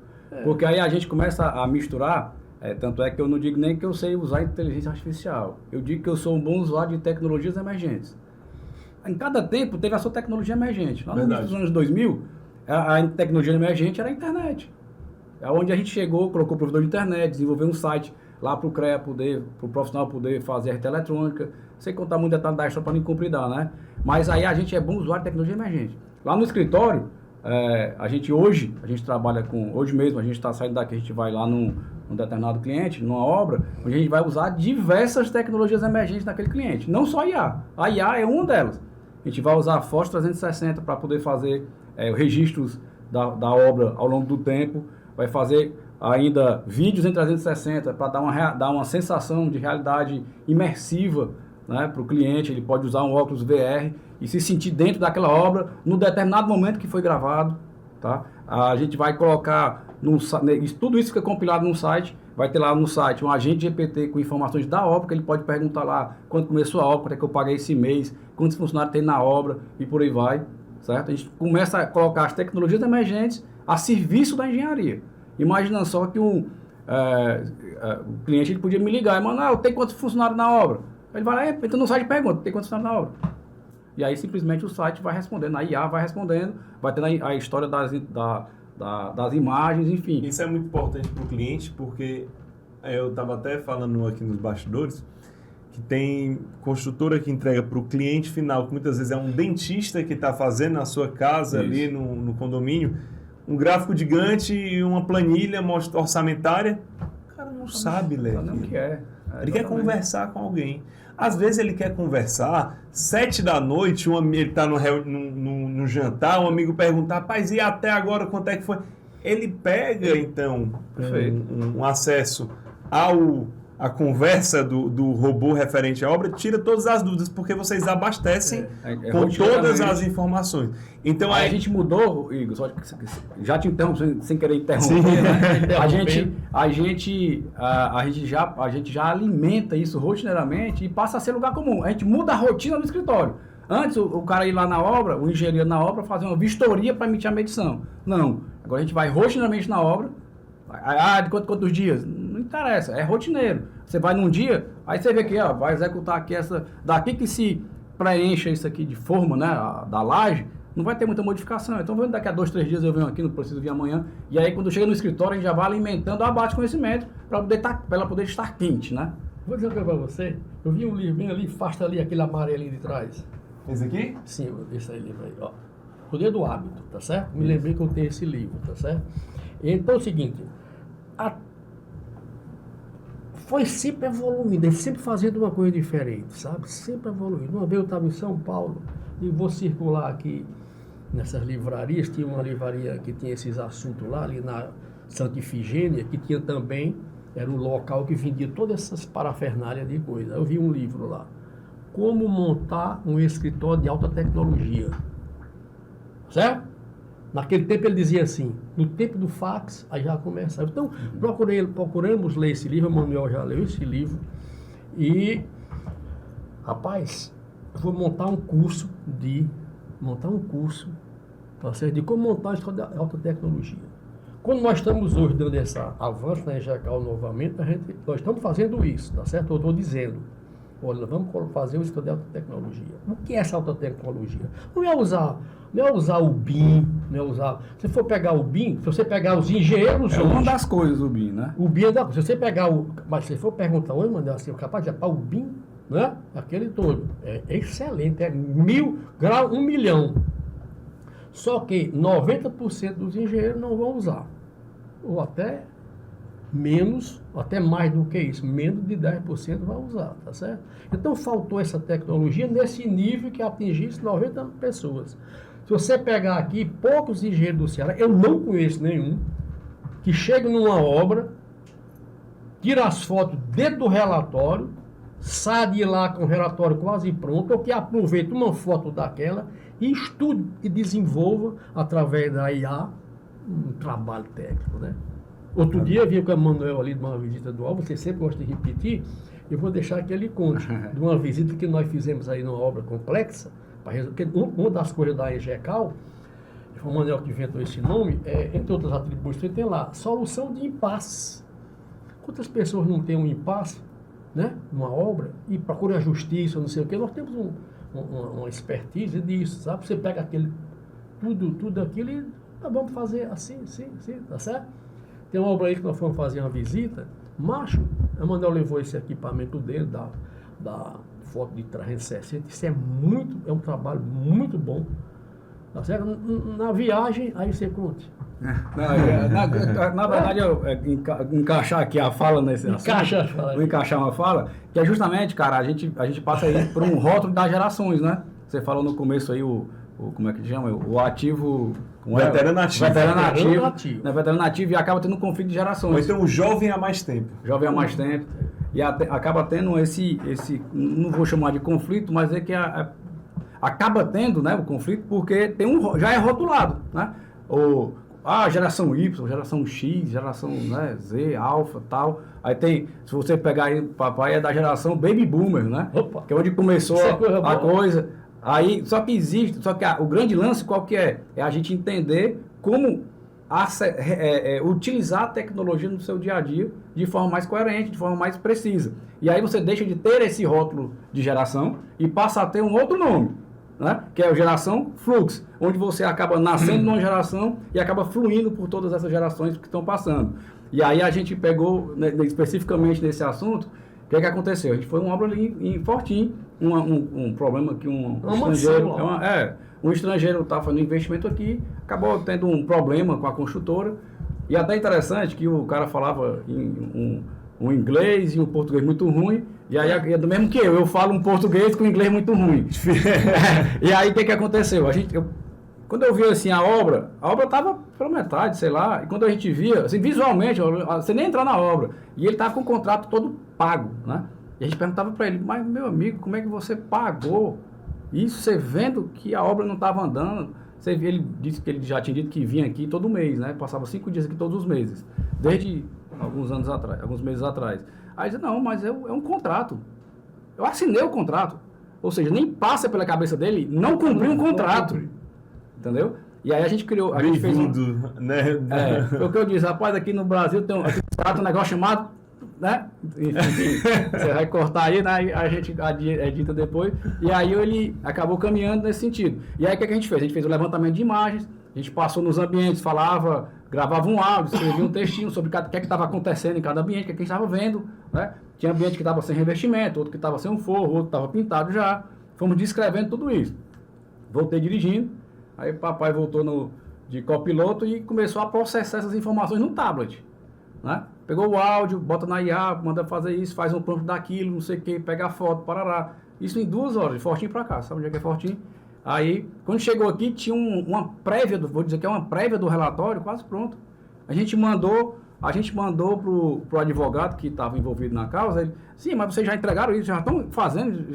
Porque aí a gente começa a misturar, tanto é que eu não digo nem que eu sei usar inteligência artificial. Eu digo que eu sou um bom usuário de tecnologias emergentes. Em cada tempo teve a sua tecnologia emergente. Lá no início dos anos 2000, a tecnologia emergente era a internet. É onde a gente chegou, colocou o provedor de internet, desenvolveu um site lá para o CREA poder, para o profissional poder fazer RT eletrônica. Sem contar muito detalhe da história para não compridar, né? Mas aí a gente é bom usuário de tecnologia emergente. Lá no escritório, a gente trabalha com, hoje mesmo a gente está saindo daqui, a gente vai lá num determinado cliente, numa obra, onde a gente vai usar diversas tecnologias emergentes naquele cliente. Não só a IA. A IA é uma delas. A gente vai usar a FOSS 360 para poder fazer registros da obra ao longo do tempo. Vai fazer ainda vídeos em 360 para dar uma sensação de realidade imersiva, né, para o cliente. Ele pode usar um óculos VR e se sentir dentro daquela obra no determinado momento que foi gravado. Tá? A gente vai colocar, tudo isso fica compilado no site. Vai ter lá no site um agente GPT com informações da obra, que ele pode perguntar lá quando começou a obra, quanto é que eu paguei esse mês, quantos funcionários tem na obra e por aí vai, certo? A gente começa a colocar as tecnologias emergentes a serviço da engenharia. Imagina só que o cliente ele podia me ligar, Manuel, tem quantos funcionários na obra? Ele vai lá, entra no site e pergunta, tem quantos funcionários na obra? E aí simplesmente o site vai respondendo, a IA vai respondendo, vai tendo a história das imagens, enfim. Isso é muito importante para o cliente, porque eu estava até falando aqui nos bastidores, que tem construtora que entrega para o cliente final, que muitas vezes é um dentista que está fazendo na sua casa, isso, ali no condomínio, um gráfico gigante e uma planilha orçamentária. O cara não sabe ler. Não quer. Ele quer conversar com alguém. Às vezes ele quer conversar, 7 da noite, ele está no jantar, um amigo pergunta, rapaz, e até agora quanto é que foi? Ele pega, então, um acesso à conversa do robô referente à obra, tira todas as dúvidas, porque vocês abastecem com todas as informações. Então, aí a gente mudou, Igor, só já te interrompo sem querer interromper, né? a gente já alimenta isso rotineiramente e passa a ser lugar comum. A gente muda a rotina do escritório. Antes, o cara ir lá na obra, o engenheiro na obra, fazer uma vistoria para emitir a medição. Não. Agora a gente vai rotineiramente na obra. De quantos dias? Não interessa, é rotineiro. Você vai num dia, aí você vê que vai executar aqui daqui que se preencha isso aqui de forma, né, da laje, não vai ter muita modificação. Então, daqui a 2, 3 dias eu venho aqui, não preciso vir amanhã. E aí, quando chega no escritório, a gente já vai alimentando a base de conhecimento para ela poder estar quente, né? Vou dizer uma coisa para você. Eu vi um livro bem ali, afasta ali aquele amarelinho de trás. Esse aqui? Sim, esse aí, livro aí, ó. Poder do Hábito, tá certo? Me lembrei que eu tenho esse livro, tá certo? Então é o seguinte, foi sempre evoluindo, sempre fazendo uma coisa diferente, sabe? Sempre evoluindo. Uma vez eu estava em São Paulo e vou circular aqui nessas livrarias, tinha uma livraria que tinha esses assuntos lá, ali na Santa Ifigênia, que tinha também, era um local que vendia todas essas parafernálias de coisa. Eu vi um livro lá, Como Montar um Escritório de Alta Tecnologia, certo? Naquele tempo ele dizia assim, no tempo do fax, aí já começava. Então, procuramos ler esse livro, o Manuel já leu esse livro, e, rapaz, eu vou montar um curso de montar um curso, tá certo? De como montar a escola de alta tecnologia. Quando nós estamos hoje dando esse avanço na EJACAL novamente, nós estamos fazendo isso, tá certo? Eu estou dizendo, olha, vamos fazer o escola de alta tecnologia. O que é essa alta tecnologia? Não é usar o BIM, não é usar... Se for pegar o BIM, se você pegar os engenheiros... É uma das coisas o BIM, né? O BIM é da... Se você pegar o... Mas se for perguntar, oi, Manuel, assim, capaz de apar o BIM, né? Aquele todo. É excelente, é 1000 graus, 1 milhão. Só que 90% dos engenheiros não vão usar. Ou até menos, até mais do que isso, menos de 10% vai usar, tá certo? Então faltou essa tecnologia nesse nível que atingisse 90 pessoas. Se você pegar aqui, poucos engenheiros do Ceará, eu não conheço nenhum, que chega numa obra, tira as fotos dentro do relatório, sai de lá com o relatório quase pronto, ou que aproveita uma foto daquela e estude e desenvolva, através da IA, um trabalho técnico, né? Outro dia eu vi com o Manuel ali de uma visita do Alvo, você sempre gosta de repetir, eu vou deixar que ele conte, de uma visita que nós fizemos aí numa obra complexa, porque uma das coisas da EJACAL, foi o Manuel que inventou esse nome, entre outras atribuições, tem lá, solução de impasse. Quantas pessoas não têm um impasse, né, numa obra, e procuram a justiça, não sei o quê, nós temos uma expertise disso, sabe? Você pega tudo aquilo e vamos fazer assim, tá certo? Tem uma obra aí que nós fomos fazer uma visita, macho, a Manuel levou esse equipamento dele, da foto de 360, isso é um trabalho muito bom, tá certo? Na viagem, aí você conte. Na verdade, eu encaixar aqui a fala nesse assunto, vou encaixar uma fala, que é justamente, cara, a gente passa aí por um rótulo das gerações, né? Você falou no começo aí como é que chama? O ativo... Veterano ativo. Veterano ativo e acaba tendo um conflito de gerações. Ou então o jovem há mais tempo. Jovem há mais tempo. E acaba tendo esse, não vou chamar de conflito, mas é que acaba tendo, né, o conflito, porque já é rotulado, né? Geração Y, geração X, geração, né, Z, Alpha, tal. Aí tem, se você pegar aí, papai é da geração Baby Boomer, né? Opa. Que é onde começou a coisa. Aí, só que o grande lance qual que é? É a gente entender como utilizar a tecnologia no seu dia a dia de forma mais coerente, de forma mais precisa. E aí você deixa de ter esse rótulo de geração e passa a ter um outro nome, né? Que é a geração Flux, onde você acaba nascendo numa geração e acaba fluindo por todas essas gerações que estão passando. E aí a gente pegou, né, especificamente nesse assunto, o que aconteceu? A gente foi uma obra ali em Fortim, um problema que um estrangeiro estava fazendo investimento aqui, acabou tendo um problema com a construtora, e até interessante que o cara falava um inglês e um português muito ruim, e aí é do mesmo que eu falo um português com um inglês muito ruim. E aí o que aconteceu? Quando eu vi assim a obra estava pela metade, sei lá, e quando a gente via, assim, visualmente, você nem entrar na obra, e ele estava com o contrato todo pago, né? E a gente perguntava para ele, mas meu amigo, como é que você pagou isso, você vendo que a obra não estava andando? Ele disse que ele já tinha dito que vinha aqui todo mês, né? Passava 5 dias aqui todos os meses, desde alguns meses atrás. Aí ele disse, não, mas é um contrato. Eu assinei o contrato. Ou seja, nem passa pela cabeça dele não cumprir um contrato. Entendeu? E aí a gente criou... A gente fez né? Foi o que eu disse, rapaz, aqui no Brasil tem um negócio chamado, né? Enfim, você vai cortar aí, né? A gente edita depois. E aí ele acabou caminhando nesse sentido. E aí o que a gente fez? A gente fez um levantamento de imagens, a gente passou nos ambientes, gravava um áudio, escrevia um textinho sobre o que estava acontecendo em cada ambiente, o que a gente estava vendo, né? Tinha ambiente que estava sem revestimento, outro que estava sem um forro, outro estava pintado já. Fomos descrevendo tudo isso. Voltei dirigindo. Aí o papai voltou de copiloto e começou a processar essas informações no tablet, né? Pegou o áudio, bota na IA, manda fazer isso, faz um prompt daquilo, não sei o que, pega a foto, parará. Isso em 2 horas, de Fortim para cá, sabe onde é que é Fortim? Aí, quando chegou aqui, tinha uma prévia, vou dizer que é uma prévia do relatório, quase pronto. A gente mandou pro advogado que estava envolvido na causa, ele, sim, mas vocês já entregaram isso, já estão fazendo,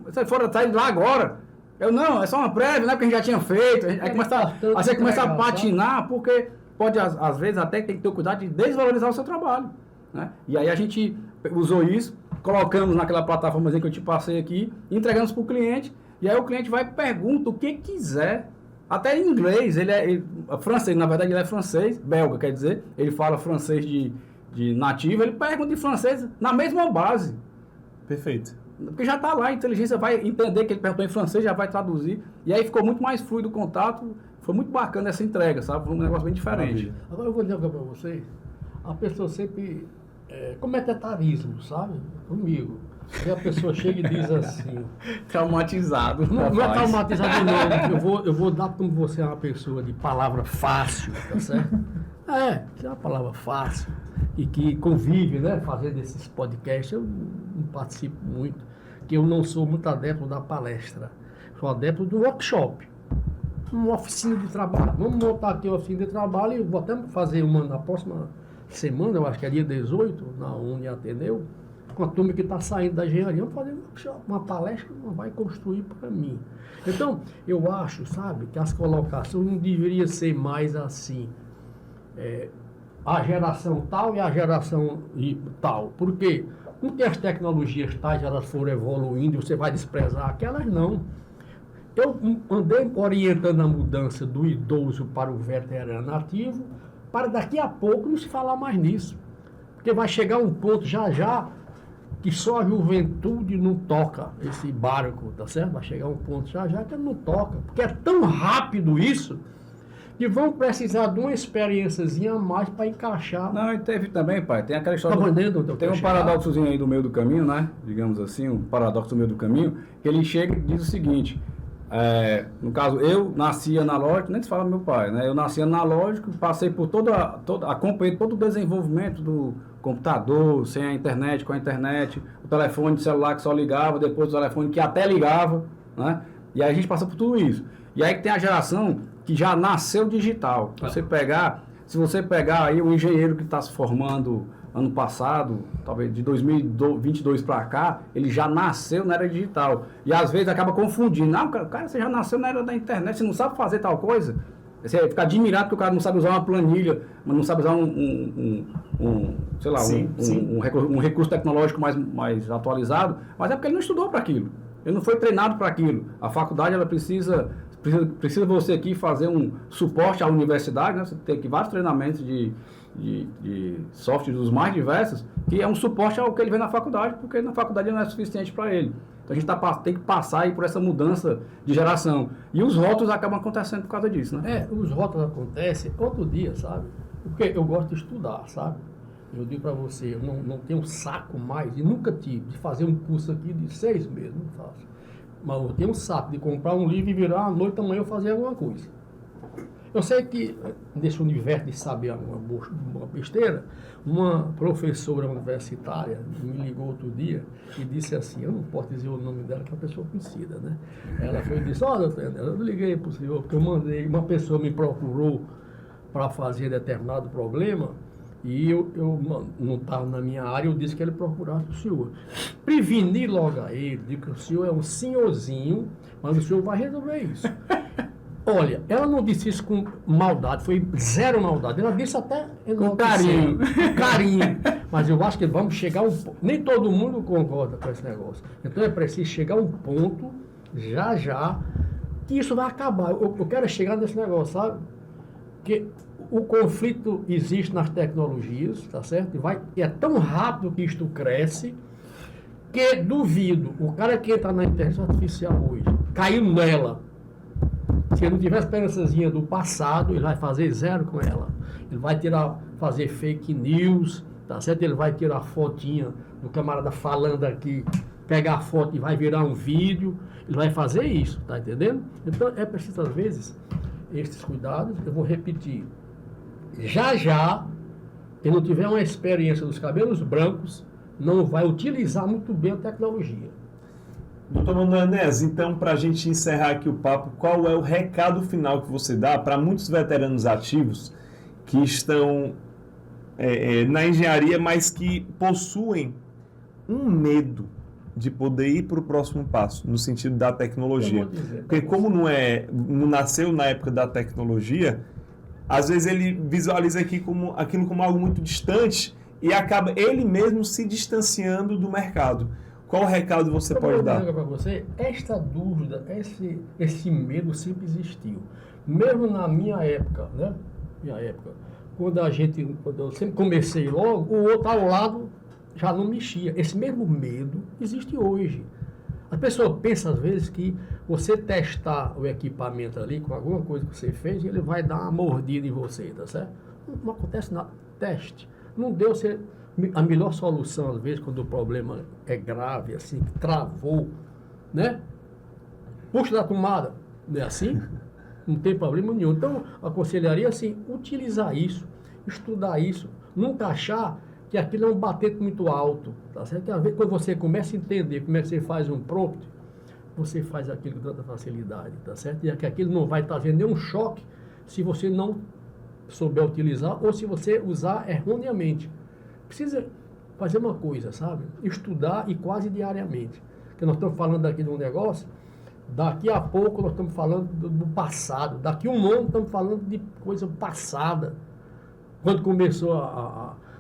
vocês foram sair de lá agora. Não, é só uma prévia, não é porque a gente já tinha feito. Aí você começa a patinar, porque pode, às vezes, até tem que ter o cuidado de desvalorizar o seu trabalho, né? E aí a gente usou isso, colocamos naquela plataforma que eu te passei aqui, entregamos para o cliente, E aí o cliente vai e pergunta o que quiser. Até em inglês, francês, na verdade ele é francês, belga, quer dizer, ele fala francês de nativo, ele pergunta em francês na mesma base. Perfeito. Porque já está lá, a inteligência vai entender que ele perguntou em francês, já vai traduzir, e aí ficou muito mais fluido o contato, foi muito bacana essa entrega, sabe? Foi um negócio bem diferente. Agora eu vou dizer para você, a pessoa sempre comete etarismo, sabe? Comigo. E a pessoa chega e diz assim... Traumatizado. Não é traumatizado não. Eu vou dar como você é uma pessoa de palavra fácil, tá certo? Você é uma palavra fácil e que convive, né? Fazendo esses podcasts, eu não participo muito, que eu não sou muito adepto da palestra. Sou adepto do workshop. Uma oficina de trabalho. Vamos montar aqui uma oficina de trabalho e vou até fazer uma na próxima semana, eu acho que é dia 18, na Uni Ateneu, com a turma que está saindo da engenharia, vamos fazer uma palestra, não vai construir para mim. Então, eu acho, sabe, que as colocações não deveriam ser mais assim, a geração tal e a geração tal. Porque não tem as tecnologias tais, elas foram evoluindo, você vai desprezar aquelas, não. Eu andei orientando a mudança do idoso para o veterano ativo, para daqui a pouco não se falar mais nisso. Porque vai chegar um ponto já que só a juventude não toca esse barco, tá certo? Vai chegar um ponto já que não toca. Porque é tão rápido isso que vão precisar de uma experiênciazinha a mais para encaixar. Não, e teve também, pai, tem aquela história... Tem um paradoxozinho aí do meio do caminho, né? Digamos assim, um paradoxo do meio do caminho, que ele chega e diz o seguinte... no caso, eu nasci analógico, nem se fala meu pai, né? Eu nasci analógico, passei por acompanhei todo o desenvolvimento do computador, sem a internet, com a internet, o telefone de celular que só ligava, depois o telefone que até ligava, né? E aí a gente passou por tudo isso. E aí tem a geração que já nasceu digital. Se você pegar aí o engenheiro que está se formando ano passado, talvez de 2022 para cá, ele já nasceu na era digital. E às vezes acaba confundindo. Não, cara, você já nasceu na era da internet, você não sabe fazer tal coisa. Você fica admirado porque o cara não sabe usar uma planilha, mas não sabe usar um recurso tecnológico mais atualizado, mas é porque ele não estudou para aquilo. Ele não foi treinado para aquilo. A faculdade, ela precisa você aqui fazer um suporte à universidade, né? Você tem aqui vários treinamentos de software dos mais diversos, que é um suporte ao que ele vê na faculdade, porque na faculdade não é suficiente para ele. Então a gente tem que passar aí por essa mudança de geração. E os rótulos acabam acontecendo por causa disso, né? Os rótulos acontecem outro dia, sabe? Porque eu gosto de estudar, sabe? Eu digo para você, eu não tenho saco mais, e nunca tive, de fazer um curso aqui de 6 meses, não faço. Mas eu tenho um saco de comprar um livro e virar à noite, amanhã eu fazer alguma coisa. Eu sei que, nesse universo de saber uma besteira, uma professora universitária me ligou outro dia e disse assim, eu não posso dizer o nome dela, que é uma pessoa conhecida, né? Ela foi e disse, olha, eu liguei para o senhor, porque eu mandei, uma pessoa me procurou para fazer determinado problema, e eu não estava na minha área, eu disse que ele procurasse o senhor. Preveni logo a ele, de que o senhor é um senhorzinho, mas o senhor vai resolver isso. Olha, ela não disse isso com maldade, foi zero maldade. Ela disse até com carinho. Carinho. Mas eu acho que vamos chegar a um ponto. Nem todo mundo concorda com esse negócio. Então é preciso chegar a um ponto, já, que isso vai acabar. Eu quero chegar nesse negócio, sabe? Que o conflito existe nas tecnologias, tá certo? E é tão rápido que isto cresce, que duvido, o cara que entra na inteligência artificial hoje, caiu nela. Se ele não tiver esperançazinha do passado, ele vai fazer zero com ela. Ele vai fazer fake news, tá certo? Ele vai tirar a fotinha do camarada falando aqui, pegar a foto e vai virar um vídeo. Ele vai fazer isso, tá entendendo? Então é preciso, às vezes, esses cuidados. Eu vou repetir. Já, quem não tiver uma experiência dos cabelos brancos, não vai utilizar muito bem a tecnologia. Doutor Manuel, então, para a gente encerrar aqui o papo, qual é o recado final que você dá para muitos veteranos ativos que estão na engenharia, mas que possuem um medo de poder ir para o próximo passo, no sentido da tecnologia? Porque como não nasceu na época da tecnologia, às vezes ele visualiza aquilo como algo muito distante e acaba ele mesmo se distanciando do mercado. Qual recado você Eu pode vou dar? dizer para você, esta dúvida, esse medo sempre existiu. Mesmo na minha época, né? Minha época, quando eu sempre comecei logo, o outro ao lado já não mexia. Esse mesmo medo existe hoje. A pessoa pensa às vezes que você testar o equipamento ali com alguma coisa que você fez, ele vai dar uma mordida em você, tá certo? Não acontece nada. Teste. Não deu você. A melhor solução, às vezes, quando o problema é grave, assim, que travou, né? Puxa da tomada, não é assim? Não tem problema nenhum. Então, aconselharia, assim, utilizar isso, estudar isso, nunca achar que aquilo é um batente muito alto, tá certo? Às vezes, quando você começa a entender como é que você faz um prompt, você faz aquilo com tanta facilidade, tá certo? E é que aquilo não vai trazer nenhum choque se você não souber utilizar ou se você usar erroneamente. Precisa fazer uma coisa, sabe? Estudar e quase diariamente. Porque nós estamos falando aqui de um negócio, daqui a pouco nós estamos falando do passado, daqui a um ano estamos falando de coisa passada. Quando começou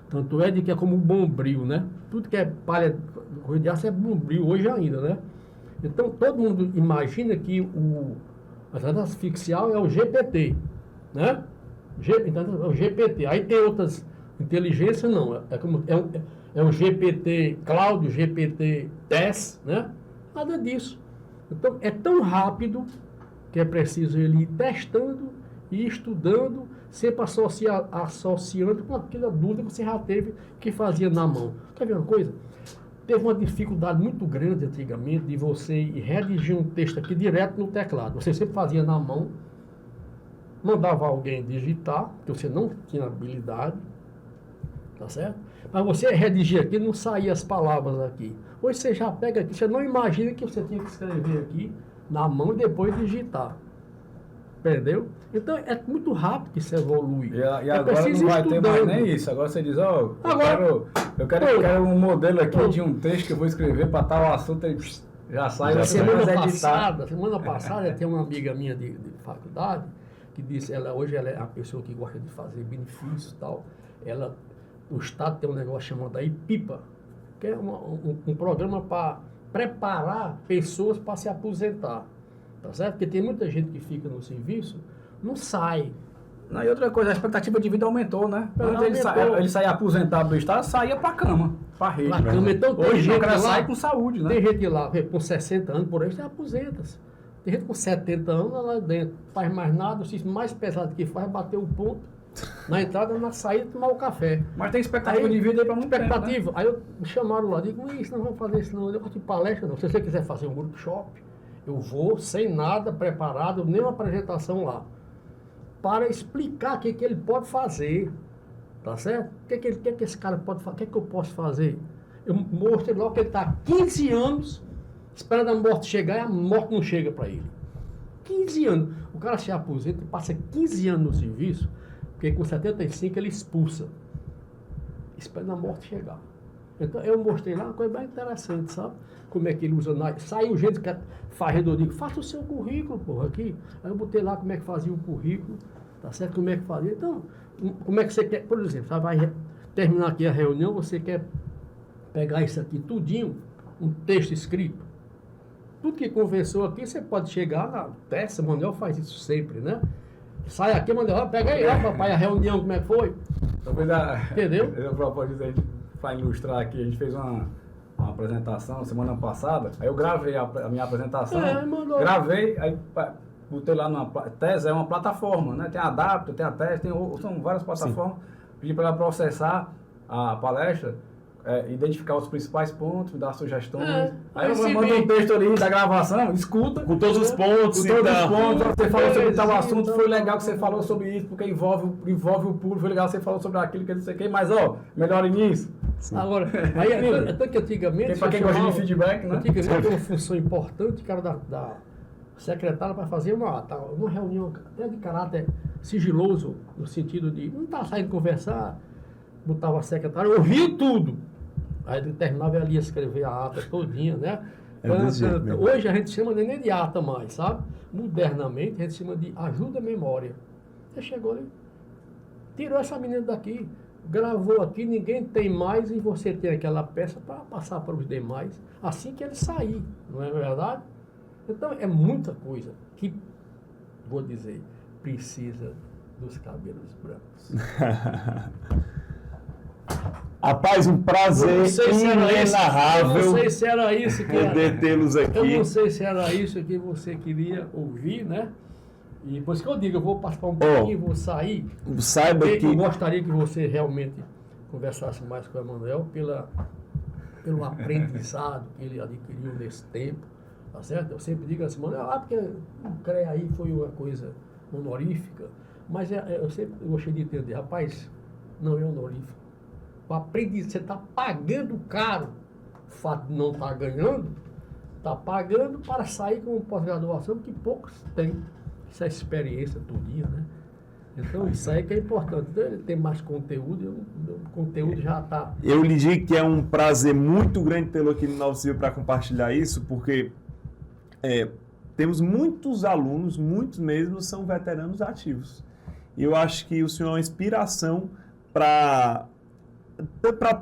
tanto é de que é como um bombril, né? Tudo que é palha de aço é bombril, hoje ainda, né? Então todo mundo imagina que o atleta asfixial é o GPT, né? Então é o GPT. Aí tem outras inteligência não, é o GPT Cloud, o GPT TESS, né? Nada disso. Então, é tão rápido que é preciso ele ir testando e estudando, sempre associando com aquela dúvida que você já teve que fazia na mão. Quer ver uma coisa? Teve uma dificuldade muito grande antigamente de você redigir um texto aqui direto no teclado. Você sempre fazia na mão, mandava alguém digitar, porque você não tinha habilidade, tá certo? Mas você redigir aqui, não saía as palavras aqui. Hoje você já pega aqui, você não imagina que você tinha que escrever aqui na mão e depois digitar. Entendeu? Então é muito rápido que isso evolui. E agora não vai ter mais nem isso. Agora você diz, ó, eu quero um modelo aqui de um texto que eu vou escrever para tal assunto e já sai. Semana passada tem uma amiga minha de faculdade que disse, hoje ela é a pessoa que gosta de fazer benefícios e tal. O Estado tem um negócio chamado aí PIPA, que é um programa para preparar pessoas para se aposentar, tá certo? Porque tem muita gente que fica no serviço, não sai. Não, e outra coisa, a expectativa de vida aumentou, né? Antes ele saía aposentado do Estado, saía para a cama, para a rede. Pra cama. Então, hoje o cara sai com saúde, né? Tem gente lá com 60 anos, por aí, você aposenta-se. Tem gente com 70 anos lá dentro, faz mais nada, o serviço mais pesado que faz é bater o ponto na entrada, na saída, tomar o café. Mas tem expectativa de vida aí para muito tempo, expectativa. Né? Aí me chamaram lá, digo, isso não vamos fazer isso não, eu de palestra não. Se você quiser fazer um workshop, eu vou sem nada preparado, nem uma apresentação lá, para explicar o que ele pode fazer, tá certo? O que esse cara pode fazer, o que eu posso fazer? Eu mostrei logo que ele está há 15 anos esperando a morte chegar e a morte não chega para ele. 15 anos. O cara se aposenta, passa 15 anos no serviço, porque com 75 ele expulsa. Esperando a morte chegar. Então eu mostrei lá uma coisa bem interessante, sabe? Como é que ele usa. Saiu gente que faz redondinho, faça o seu currículo, porra, aqui. Aí eu botei lá como é que fazia o currículo, tá certo? Como é que fazia. Então, como é que você quer, por exemplo, você vai terminar aqui a reunião, você quer pegar isso aqui tudinho, um texto escrito. Tudo que conversou aqui, você pode chegar na peça, o Manuel faz isso sempre, né? Sai aqui, Manuel, pega aí, ó, papai, a reunião, como é que foi? Entendeu? Eu propus para ilustrar aqui, a gente fez uma apresentação semana passada, aí eu gravei a minha apresentação, gravei, aí botei lá numa tese, é uma plataforma, né? Tem a Adapta, tem a tese, são várias plataformas, pedi para ela processar a palestra, identificar os principais pontos, me dar sugestões. Aí eu mando um texto ali da gravação, escuta. Com todos os pontos. Com todos os pontos. Você falou sobre tal assunto, foi legal que você falou sobre isso, porque envolve o público, foi legal que você falou sobre aquilo que não sei o que, mas melhore nisso. Sim. Agora, aí, até que antigamente... Para quem gosta de feedback, né? Antigamente tem uma função importante, cara, da secretária para fazer uma reunião até de caráter sigiloso, no sentido de não estar saindo conversar, botava a secretária, ouvia tudo. Aí ele terminava e ela ia escrever a ata todinha, né? Hoje a gente chama nem de ata mais, sabe? Modernamente a gente chama de ajuda à memória. Você chegou ali, tirou essa menina daqui, gravou aqui, ninguém tem mais e você tem aquela peça para passar para os demais assim que ele sair, não é verdade? Então é muita coisa que, vou dizer, precisa dos cabelos brancos. Rapaz, um prazer inenarrável. Eu não sei se era isso que poder tê-los aqui. Eu não sei se era isso que você queria ouvir, né? E por isso que eu digo, eu vou participar um pouquinho, vou sair. Saiba que eu gostaria que você realmente conversasse mais com o Emanuel pelo aprendizado que ele adquiriu nesse tempo, tá certo? Eu sempre digo assim, Emanuel, porque o CREA aí foi uma coisa honorífica, mas eu sempre gostei de entender, rapaz, não é honorífico. O aprendizado, você está pagando caro, o fato de não estar ganhando, está pagando para sair com pós-graduação que poucos têm. Essa experiência todinha, né? Então, isso aí que é importante. Então, ele tem mais conteúdo, o conteúdo já está... Eu lhe digo que é um prazer muito grande tê-lo aqui no Novo Civil para compartilhar isso, porque temos muitos alunos, muitos mesmo, são veteranos ativos. E eu acho que o senhor é uma inspiração para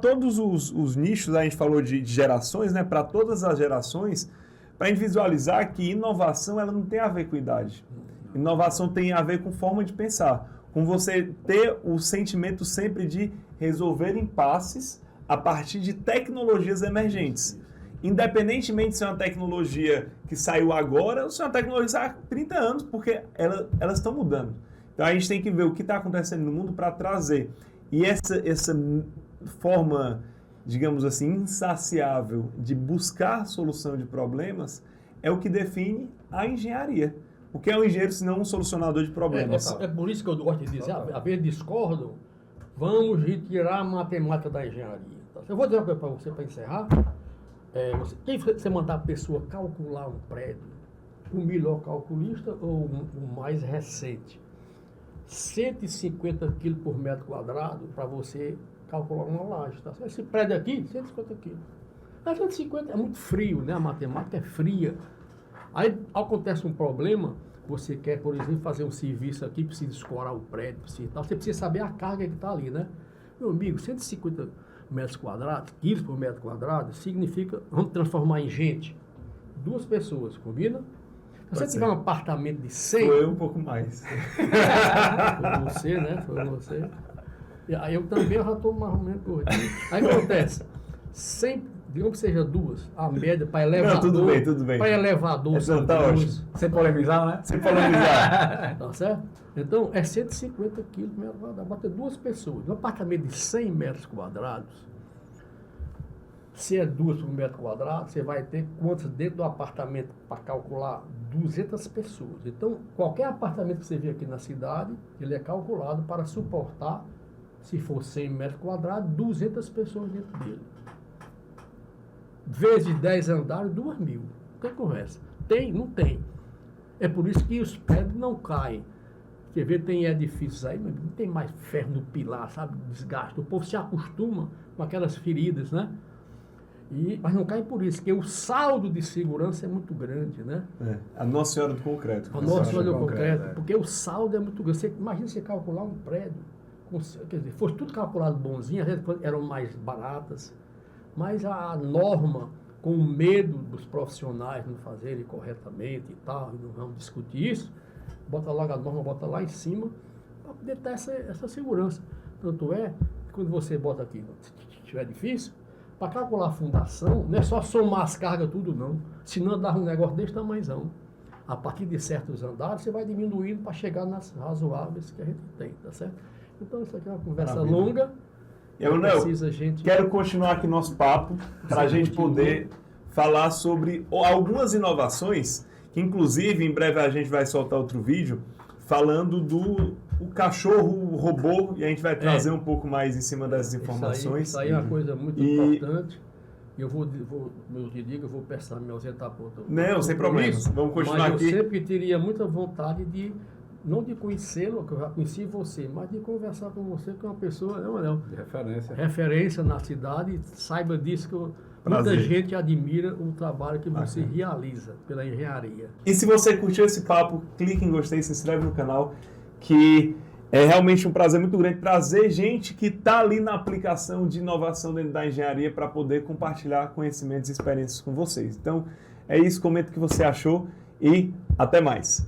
todos os nichos, a gente falou de gerações, né? Para todas as gerações, para a gente visualizar que inovação ela não tem a ver com idade. Inovação tem a ver com forma de pensar, com você ter o sentimento sempre de resolver impasses a partir de tecnologias emergentes. Independentemente se é uma tecnologia que saiu agora ou se é uma tecnologia que saiu há 30 anos, porque elas estão mudando. Então a gente tem que ver o que está acontecendo no mundo para trazer. E essa forma, digamos assim, insaciável de buscar solução de problemas é o que define a engenharia. O que é um engenheiro, se não um solucionador de problemas? É por isso que eu gosto de dizer, a vez discordam, vamos retirar a matemática da engenharia. Eu vou dizer uma coisa para você, para encerrar. Quem você mandar a pessoa calcular um prédio, o melhor calculista ou o mais recente? 150 quilos por metro quadrado para você calcular uma laje. Tá? Esse prédio aqui, 150 quilos. Mas 150 é muito frio, né? A matemática é fria. Aí acontece um problema, você quer, por exemplo, fazer um serviço aqui, precisa escorar o prédio, você precisa saber a carga que está ali, né? Meu amigo, 150 metros quadrados, quilos por metro quadrado, significa, vamos transformar em gente, 2 pessoas, combina? Se você tiver um apartamento de 100... Foi um pouco mais. Foi você, né? Foi você. E aí eu também já estou mais ou menos gordinho. Aí o que acontece? 100... Digamos que seja 2, a média para elevador. Não, tudo bem. Para elevador. Tá ótimo. Sem polemizar, né? Sem polemizar. Tá certo? Então, é 150 quilos por metro quadrado. Bota 2 pessoas. Um apartamento de 100 metros quadrados, se é 2 por metro quadrado, você vai ter quantos dentro do apartamento para calcular? 200 pessoas. Então, qualquer apartamento que você vê aqui na cidade, ele é calculado para suportar, se for 100 metros quadrados, 200 pessoas dentro dele. Vezes 10 andares, 2.000. O que é conversa? Tem? Não tem. É por isso que os prédios não caem. Você vê, tem edifícios aí, mas não tem mais ferro no pilar, sabe? Desgaste. O povo se acostuma com aquelas feridas, né? Mas não cai por isso, porque o saldo de segurança é muito grande, né? A Nossa Senhora do Concreto. A Nossa Senhora do Concreto, porque o saldo é muito grande. Imagina você calcular um prédio, quer dizer, fosse tudo calculado bonzinho, às vezes eram mais baratas, mas a norma, com o medo dos profissionais não fazerem corretamente e tal, e não vamos discutir isso, bota logo a norma, bota lá em cima, para poder ter essa segurança. Tanto é que quando você bota aqui, se tiver difícil, para calcular a fundação, não é só somar as cargas tudo não, senão dá um negócio desse tamanhozão. A partir de certos andares, você vai diminuindo para chegar nas razoáveis que a gente tem, tá certo? Então, isso aqui é uma conversa longa. Quero continuar aqui nosso papo para a gente poder falar sobre algumas inovações, que inclusive em breve a gente vai soltar outro vídeo falando do cachorro robô, e a gente vai trazer um pouco mais em cima dessas informações. Isso aí é uma coisa muito importante. Eu vou precisar me ausentar por outro. Não, sem problemas. Vamos continuar aqui. Eu sempre teria muita vontade não de conhecê-lo, que eu já conheci você, mas de conversar com você, que é uma pessoa, de referência na cidade. Saiba disso, que muita gente admira o trabalho que você realiza pela engenharia. E se você curtiu esse papo, clique em gostei, se inscreve no canal, que É realmente um prazer muito grande trazer gente que está ali na aplicação de inovação dentro da engenharia para poder compartilhar conhecimentos e experiências com vocês. Então, é isso. Comenta o que você achou e até mais.